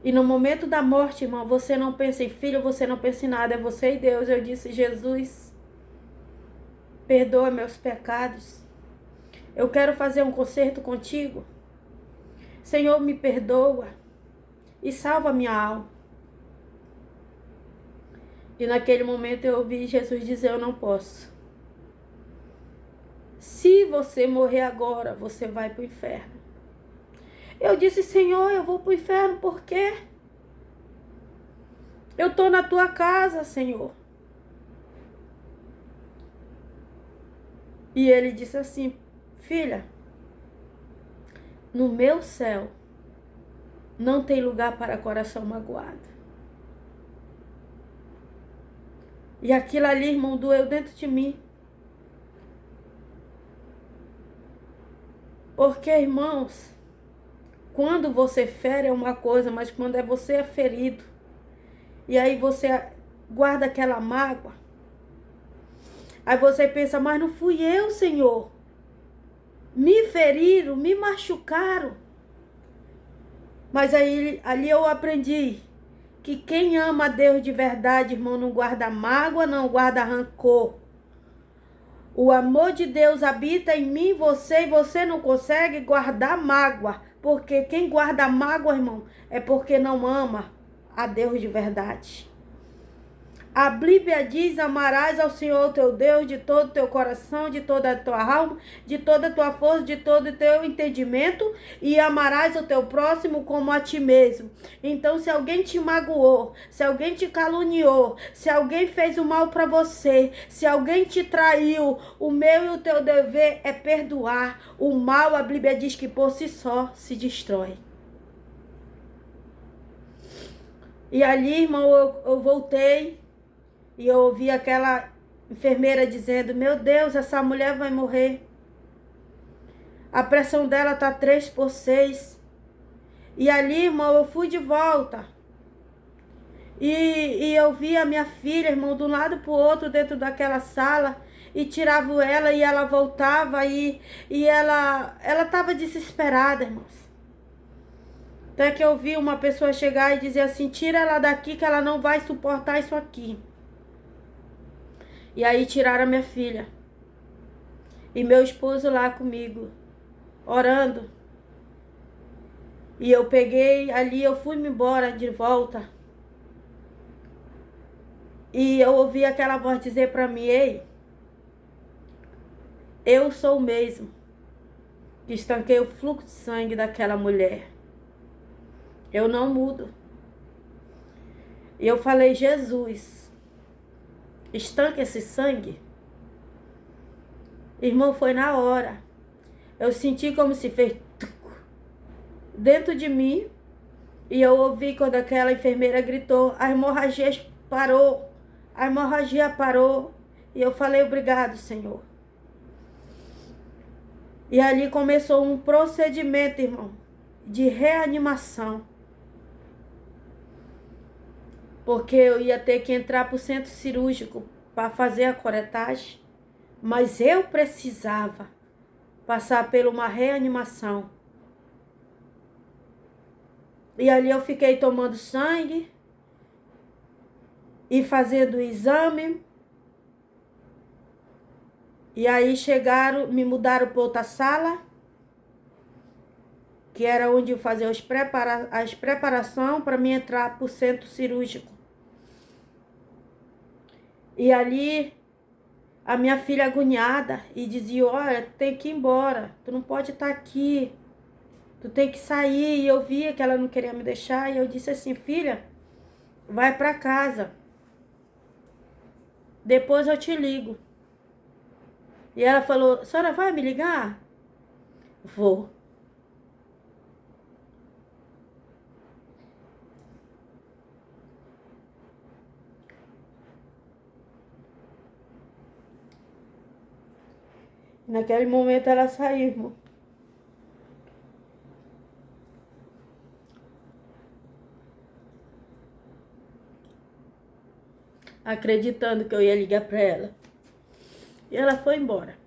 E no momento da morte, irmão, você não pensa em filho, você não pensa em nada, é você e Deus. Eu disse, Jesus, perdoa meus pecados. Eu quero fazer um concerto contigo. Senhor, me perdoa e salva minha alma. E naquele momento eu ouvi Jesus dizer, eu não posso. Se você morrer agora, você vai para o inferno. Eu disse, Senhor, eu vou para o inferno, por quê? Eu estou na tua casa, Senhor. E ele disse assim, filha, no meu céu não tem lugar para coração magoado. E aquilo ali, irmão, doeu dentro de mim. Porque, irmãos, quando você fere é uma coisa, mas quando você é ferido, e aí você guarda aquela mágoa, aí você pensa, mas não fui eu, Senhor. Me feriram, me machucaram. Mas aí ali eu aprendi que quem ama a Deus de verdade, irmão, não guarda mágoa, não guarda rancor. O amor de Deus habita em mim, você, e você não consegue guardar mágoa. Porque quem guarda mágoa, irmão, é porque não ama a Deus de verdade. A Bíblia diz, amarás ao Senhor teu Deus de todo o teu coração, de toda a tua alma, de toda a tua força, de todo o teu entendimento, e amarás o teu próximo como a ti mesmo. Então, se alguém te magoou, se alguém te caluniou, se alguém fez o mal para você, se alguém te traiu, o meu e o teu dever é perdoar. O mal, a Bíblia diz que por si só se destrói. E ali, irmão, eu voltei. E eu ouvi aquela enfermeira dizendo, meu Deus, essa mulher vai morrer. A pressão dela tá 3/6. E ali, irmão, eu fui de volta. E eu vi a minha filha, irmão, de um lado pro outro dentro daquela sala. E tirava ela e ela voltava e ela tava desesperada, irmãos. Até que eu vi uma pessoa chegar e dizer assim, tira ela daqui que ela não vai suportar isso aqui. E aí tiraram a minha filha. E meu esposo lá comigo, orando. E eu peguei ali, eu fui-me embora de volta. E eu ouvi aquela voz dizer para mim, ei, eu sou o mesmo que estanquei o fluxo de sangue daquela mulher. Eu não mudo. E eu falei, Jesus, estanque esse sangue. Irmão, foi na hora. Eu senti como se fez dentro de mim. E eu ouvi quando aquela enfermeira gritou, a hemorragia parou. A hemorragia parou. E eu falei, obrigado, Senhor. E ali começou um procedimento, irmão, de reanimação. Porque eu ia ter que entrar para o centro cirúrgico para fazer a curetagem. Mas eu precisava passar por uma reanimação. E ali eu fiquei tomando sangue e fazendo o exame. E aí chegaram, me mudaram para outra sala, que era onde eu fazia as preparações para me entrar para o centro cirúrgico. E ali a minha filha agoniada e dizia, olha, tem que ir embora, tu não pode estar aqui, tu tem que sair. E eu via que ela não queria me deixar e eu disse assim, filha, vai para casa, depois eu te ligo. E ela falou, a senhora vai me ligar? Vou. Naquele momento ela saiu, irmão. Acreditando que eu ia ligar para ela. E ela foi embora.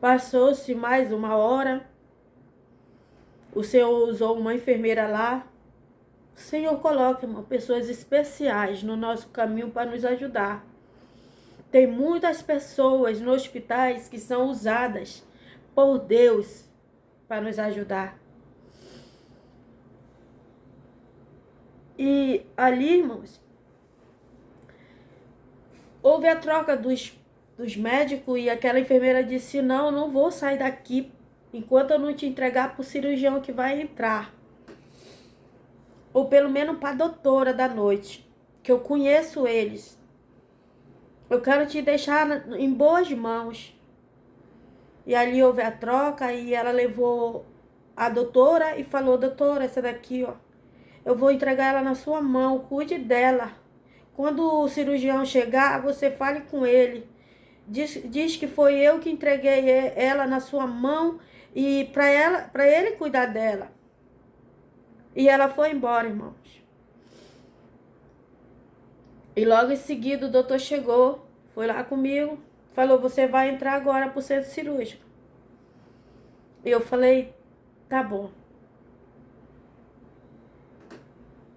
Passou-se mais uma hora. O Senhor usou uma enfermeira lá. O Senhor coloca, irmão, pessoas especiais no nosso caminho para nos ajudar. Tem muitas pessoas nos hospitais que são usadas por Deus para nos ajudar. E ali, irmãos, houve a troca dos médicos e aquela enfermeira disse, não, eu não vou sair daqui enquanto eu não te entregar para o cirurgião que vai entrar. Ou pelo menos para a doutora da noite, que eu conheço eles. Eu quero te deixar em boas mãos. E ali houve a troca e ela levou a doutora e falou, doutora, essa daqui, ó, eu vou entregar ela na sua mão, cuide dela. Quando o cirurgião chegar, você fale com ele. Diz que foi eu que entreguei ela na sua mão e para ele cuidar dela. E ela foi embora, irmãos. E logo em seguida o doutor chegou, foi lá comigo, falou, você vai entrar agora pro centro cirúrgico. E eu falei, tá bom.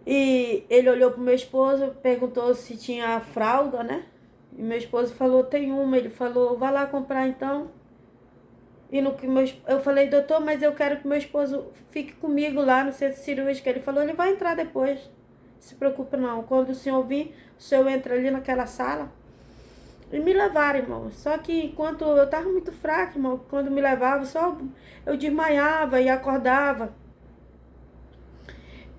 E ele olhou pro meu esposo, perguntou se tinha fralda, né? E meu esposo falou, tem uma. Ele falou, vai lá comprar então. E no que eu falei, doutor, mas eu quero que meu esposo fique comigo lá no centro cirúrgico. Ele falou, ele vai entrar depois. Não se preocupe não. Quando o senhor vir, o senhor entra ali naquela sala. E me levaram, irmão. Só que enquanto eu tava muito fraca, irmão, quando me levavam, só eu desmaiava e acordava.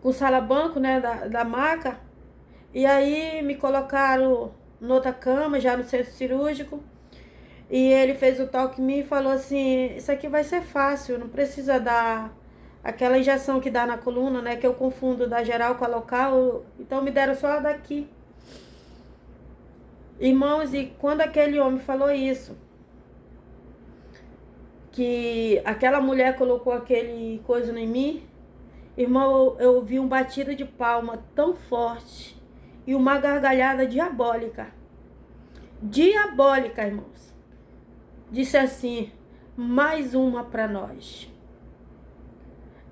Com o sala-banco, né, da maca. E aí me colocaram noutra cama, já no centro cirúrgico. E ele fez o toque em mim e falou assim, isso aqui vai ser fácil, não precisa dar aquela injeção que dá na coluna, né, que eu confundo da geral com a local. Então me deram só a daqui. Irmãos, e quando aquele homem falou isso, que aquela mulher colocou aquele coisa em mim, irmão, eu ouvi um batido de palma tão forte e uma gargalhada diabólica. Diabólica, irmãos. Disse assim, mais uma para nós.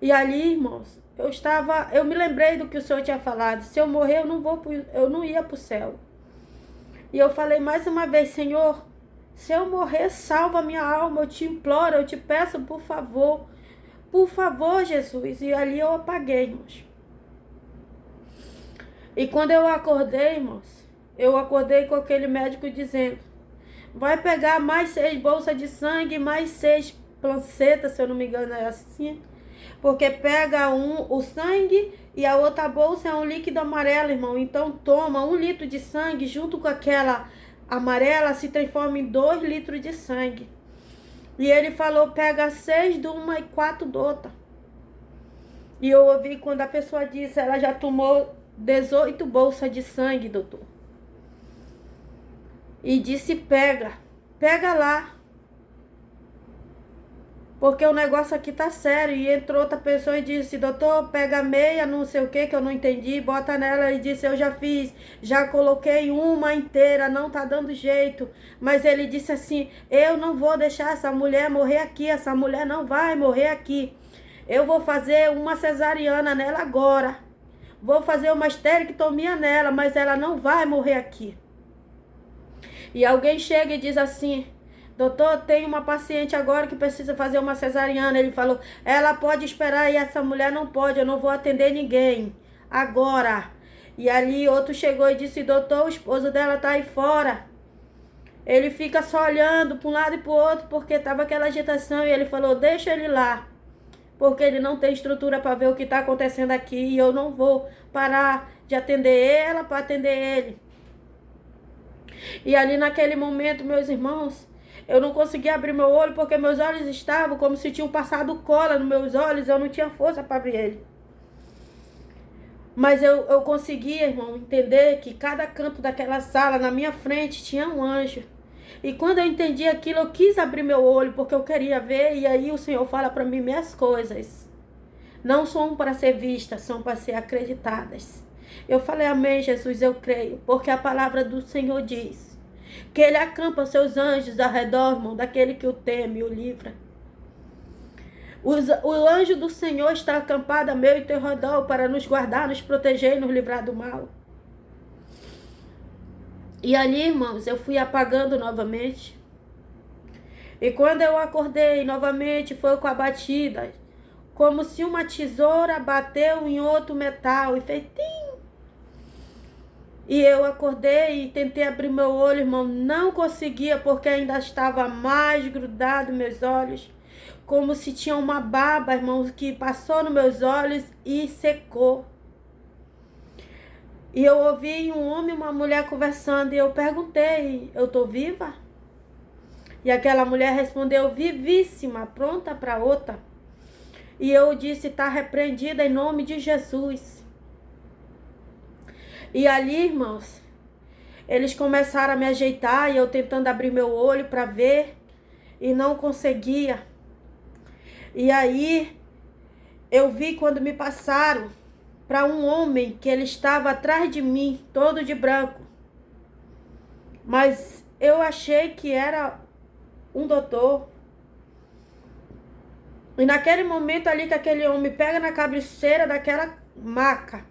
E ali, irmãos, eu me lembrei do que o Senhor tinha falado. Se eu morrer, eu não ia para o céu. E eu falei mais uma vez, Senhor, se eu morrer, salva a minha alma, eu te imploro, eu te peço, por favor, Jesus. E ali eu apaguei, irmãos. E quando eu acordei, irmãos, eu acordei com aquele médico dizendo, vai pegar mais 6 bolsas de sangue, mais 6 plancetas, se eu não me engano é assim, porque pega o sangue e a outra bolsa é um líquido amarelo, irmão. Então toma 1 litro de sangue junto com aquela amarela, se transforma em 2 litros de sangue. E ele falou, pega 6 de uma e 4 de outra. E eu ouvi quando a pessoa disse, ela já tomou 18 bolsas de sangue, doutor. E disse, pega lá. Porque o negócio aqui tá sério. E entrou outra pessoa e disse, doutor, pega meia, não sei o que eu não entendi, bota nela. E disse, eu já fiz, já coloquei uma inteira, não tá dando jeito. Mas ele disse assim, eu não vou deixar essa mulher morrer aqui, essa mulher não vai morrer aqui. Eu vou fazer uma cesariana nela agora. Vou fazer uma esterectomia nela, mas ela não vai morrer aqui. E alguém chega e diz assim, doutor, tem uma paciente agora que precisa fazer uma cesariana. Ele falou, ela pode esperar e essa mulher não pode, eu não vou atender ninguém agora. E ali outro chegou e disse, doutor, o esposo dela tá aí fora. Ele fica só olhando para um lado e para o outro porque estava aquela agitação. E ele falou, deixa ele lá, porque ele não tem estrutura para ver o que está acontecendo aqui. E eu não vou parar de atender ela para atender ele. E ali naquele momento, meus irmãos, eu não conseguia abrir meu olho porque meus olhos estavam como se tinham passado cola nos meus olhos. Eu não tinha força para abrir ele. Mas eu conseguia, irmão, entender que cada canto daquela sala, na minha frente, tinha um anjo. E quando eu entendi aquilo, eu quis abrir meu olho porque eu queria ver. E aí o Senhor fala para mim, minhas coisas não são para ser vistas, são para ser acreditadas. Eu falei, amém, Jesus, eu creio, porque a palavra do Senhor diz que Ele acampa seus anjos ao redor, irmão, daquele que o teme e o livra. O anjo do Senhor está acampado a meu e teu redor para nos guardar, nos proteger e nos livrar do mal. E ali, irmãos, eu fui apagando novamente. E quando eu acordei novamente, foi com a batida, como se uma tesoura bateu em outro metal e fez tim. E eu acordei e tentei abrir meu olho, irmão, não conseguia porque ainda estava mais grudado meus olhos, como se tinha uma baba, irmão, que passou nos meus olhos e secou. E eu ouvi um homem e uma mulher conversando e eu perguntei, eu tô viva? E aquela mulher respondeu, vivíssima, pronta para outra. E eu disse, tá repreendida em nome de Jesus. E ali, irmãos, eles começaram a me ajeitar e eu tentando abrir meu olho para ver e não conseguia. E aí eu vi quando me passaram para um homem que ele estava atrás de mim, todo de branco. Mas eu achei que era um doutor. E naquele momento ali que aquele homem pega na cabeceira daquela maca.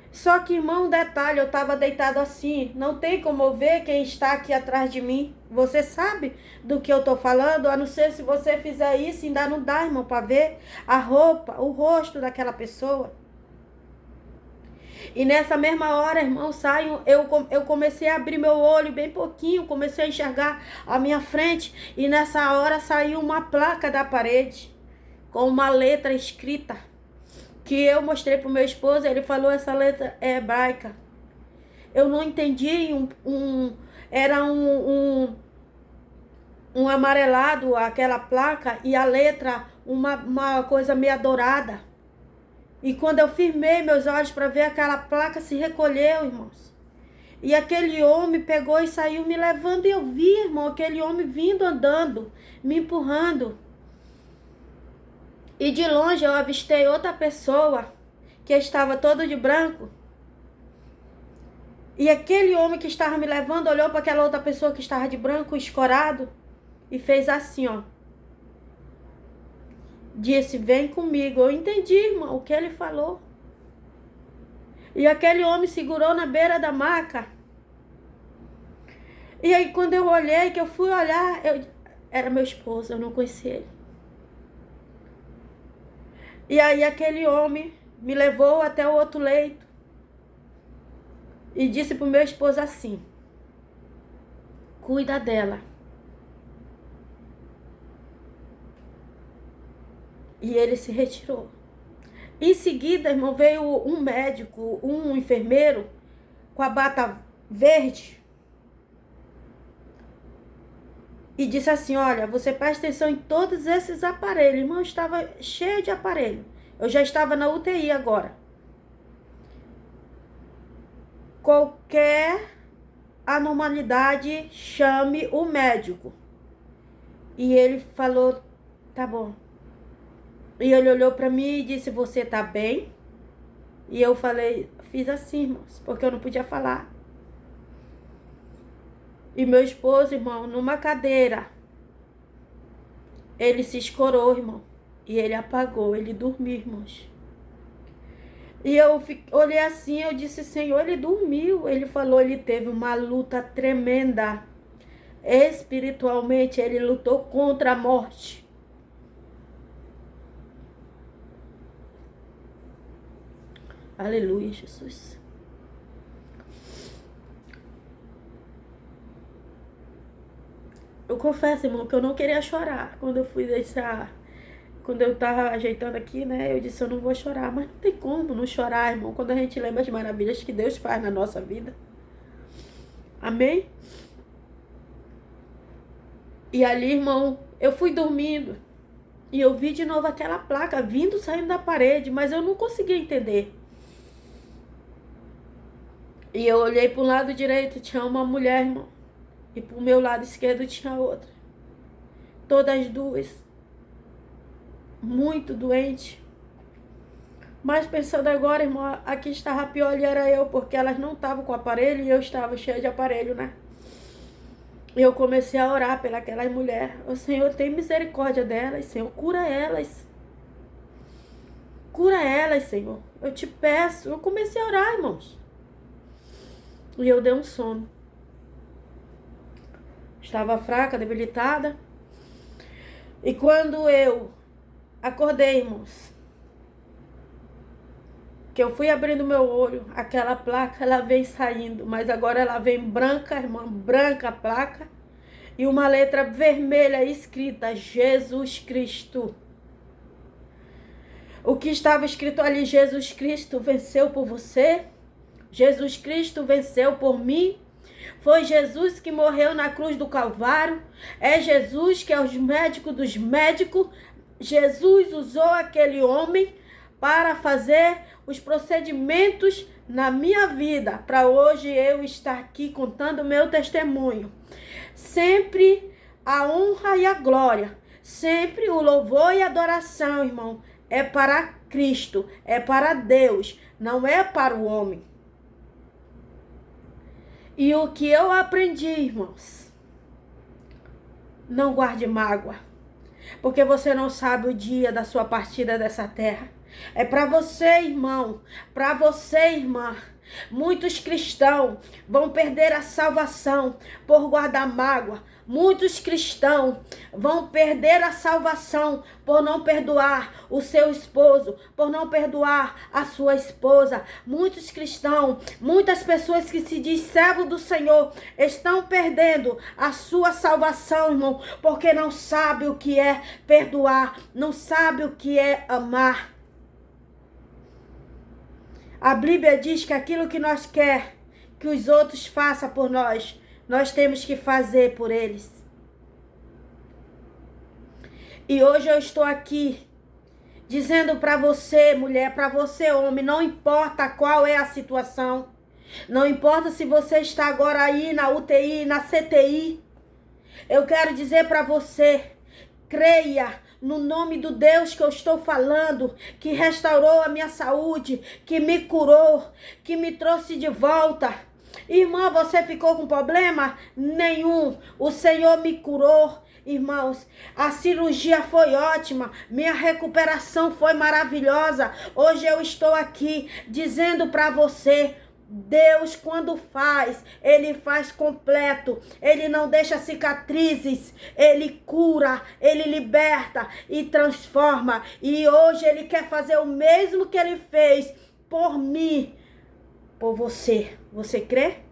Só que, irmão, detalhe, eu estava deitado assim. Não tem como eu ver quem está aqui atrás de mim. Você sabe do que eu estou falando? A não ser se você fizer isso, ainda não dá, irmão, para ver a roupa, o rosto daquela pessoa. E nessa mesma hora, irmão, eu comecei a abrir meu olho bem pouquinho, comecei a enxergar a minha frente. E nessa hora saiu uma placa da parede com uma letra escrita. Que eu mostrei pro meu esposo, ele falou, essa letra é hebraica. Eu não entendi, era um amarelado, aquela placa, e a letra, uma coisa meio dourada. E quando eu firmei meus olhos para ver, aquela placa se recolheu, irmãos. E aquele homem pegou e saiu me levando, e eu vi, irmão, aquele homem vindo andando, me empurrando. E de longe eu avistei outra pessoa que estava todo de branco. E aquele homem que estava me levando olhou para aquela outra pessoa que estava de branco, escorado, e fez assim, ó. disse, vem comigo. Eu entendi, irmão, o que ele falou. E aquele homem segurou na beira da maca. E aí quando eu olhei, que eu fui olhar, era meu esposo, eu não conhecia ele. E aí aquele homem me levou até o outro leito. E disse pro meu esposo assim, cuida dela. E ele se retirou. Em seguida, irmão, veio um médico, um enfermeiro, com a bata verde. E disse assim, olha, você presta atenção em todos esses aparelhos. Irmão, eu estava cheio de aparelho. Eu já estava na UTI agora. Qualquer anormalidade, chame o médico. E ele falou, tá bom. E ele olhou pra mim e disse, você tá bem? E eu falei, fiz assim, irmãos, porque eu não podia falar. E meu esposo, irmão, numa cadeira, ele se escorou, irmão. E ele apagou, ele dormiu, irmãos. E eu olhei assim, eu disse, Senhor, ele dormiu. Ele falou, ele teve uma luta tremenda. Espiritualmente, ele lutou contra a morte. Aleluia, Jesus. Eu confesso, irmão, que eu não queria chorar quando eu fui deixar. Quando eu tava ajeitando aqui, né? Eu disse, eu não vou chorar. Mas não tem como não chorar, irmão, quando a gente lembra as maravilhas que Deus faz na nossa vida. Amém? E ali, irmão, eu fui dormindo. E eu vi de novo aquela placa vindo, saindo da parede. Mas eu não conseguia entender. E eu olhei para o lado direito, tinha uma mulher, irmão. E pro meu lado esquerdo tinha outra. Todas duas. Muito doentes. Mas pensando agora, irmão, a que estava pior ali era eu, porque elas não estavam com aparelho e eu estava cheia de aparelho, né? E eu comecei a orar pelas mulheres. O Senhor, tem misericórdia delas, Senhor, cura elas. Cura elas, Senhor. Eu te peço. Eu comecei a orar, irmãos. E eu dei um sono. Estava fraca, debilitada. E quando eu acordei, irmãos, que eu fui abrindo meu olho, aquela placa, ela vem saindo. Mas agora ela vem branca, irmã, branca a placa. E uma letra vermelha escrita, Jesus Cristo. O que estava escrito ali, Jesus Cristo venceu por você. Jesus Cristo venceu por mim. Foi Jesus que morreu na cruz do Calvário. É Jesus que é o médico dos médicos. Jesus usou aquele homem para fazer os procedimentos na minha vida. Para hoje eu estar aqui contando o meu testemunho. Sempre a honra e a glória. Sempre o louvor e a adoração, irmão. É para Cristo. É para Deus. Não é para o homem. E o que eu aprendi, irmãos, não guarde mágoa, porque você não sabe o dia da sua partida dessa terra. É para você, irmão, para você, irmã. Muitos cristãos vão perder a salvação por guardar mágoa. Muitos cristãos vão perder a salvação por não perdoar o seu esposo, por não perdoar a sua esposa. Muitos cristãos, muitas pessoas que se dizem servo do Senhor, estão perdendo a sua salvação, irmão, porque não sabe o que é perdoar, não sabe o que é amar. A Bíblia diz que aquilo que nós quer que os outros façam por nós, nós temos que fazer por eles. E hoje eu estou aqui dizendo para você, mulher, para você, homem, não importa qual é a situação, não importa se você está agora aí na UTI, na CTI, eu quero dizer para você, creia no nome do Deus que eu estou falando, que restaurou a minha saúde, que me curou, que me trouxe de volta. Irmã, você ficou com problema? Nenhum. O Senhor me curou Irmãos, a cirurgia foi ótima, minha recuperação foi maravilhosa. Hoje eu estou aqui dizendo para você, Deus, quando faz, Ele faz completo. Ele não deixa cicatrizes. Ele cura, Ele liberta e transforma. E hoje Ele quer fazer o mesmo que Ele fez por mim, por você. Você crê?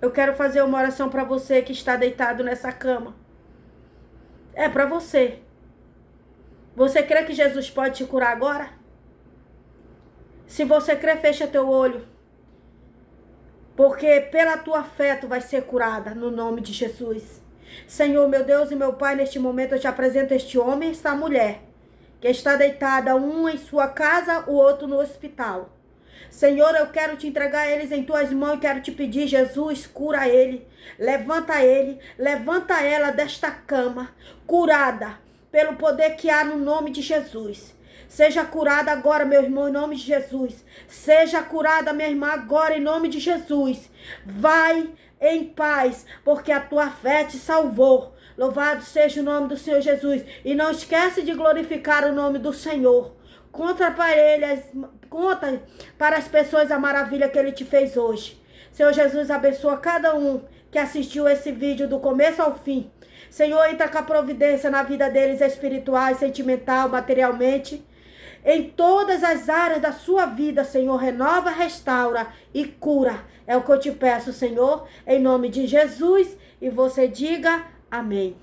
Eu quero fazer uma oração para você que está deitado nessa cama. É para você. Você crê que Jesus pode te curar agora? Se você crê, fecha teu olho. Porque pela tua fé tu vai ser curada no nome de Jesus. Senhor, meu Deus e meu Pai, neste momento eu te apresento este homem e esta mulher, que está deitada, um em sua casa, o outro no hospital. Senhor, eu quero te entregar eles em tuas mãos e quero te pedir, Jesus, cura ele, levanta ela desta cama, curada pelo poder que há no nome de Jesus. Seja curada agora, meu irmão, em nome de Jesus. Seja curada, minha irmã, agora, em nome de Jesus. Vai em paz, porque a tua fé te salvou. Louvado seja o nome do Senhor Jesus. E não esquece de glorificar o nome do Senhor. Conta para as pessoas a maravilha que Ele te fez hoje. Senhor Jesus, abençoa cada um que assistiu esse vídeo do começo ao fim. Senhor, entra com a providência na vida deles, espiritual, sentimental, materialmente. Em todas as áreas da sua vida, Senhor, renova, restaura e cura. É o que eu te peço, Senhor, em nome de Jesus. E você diga amém.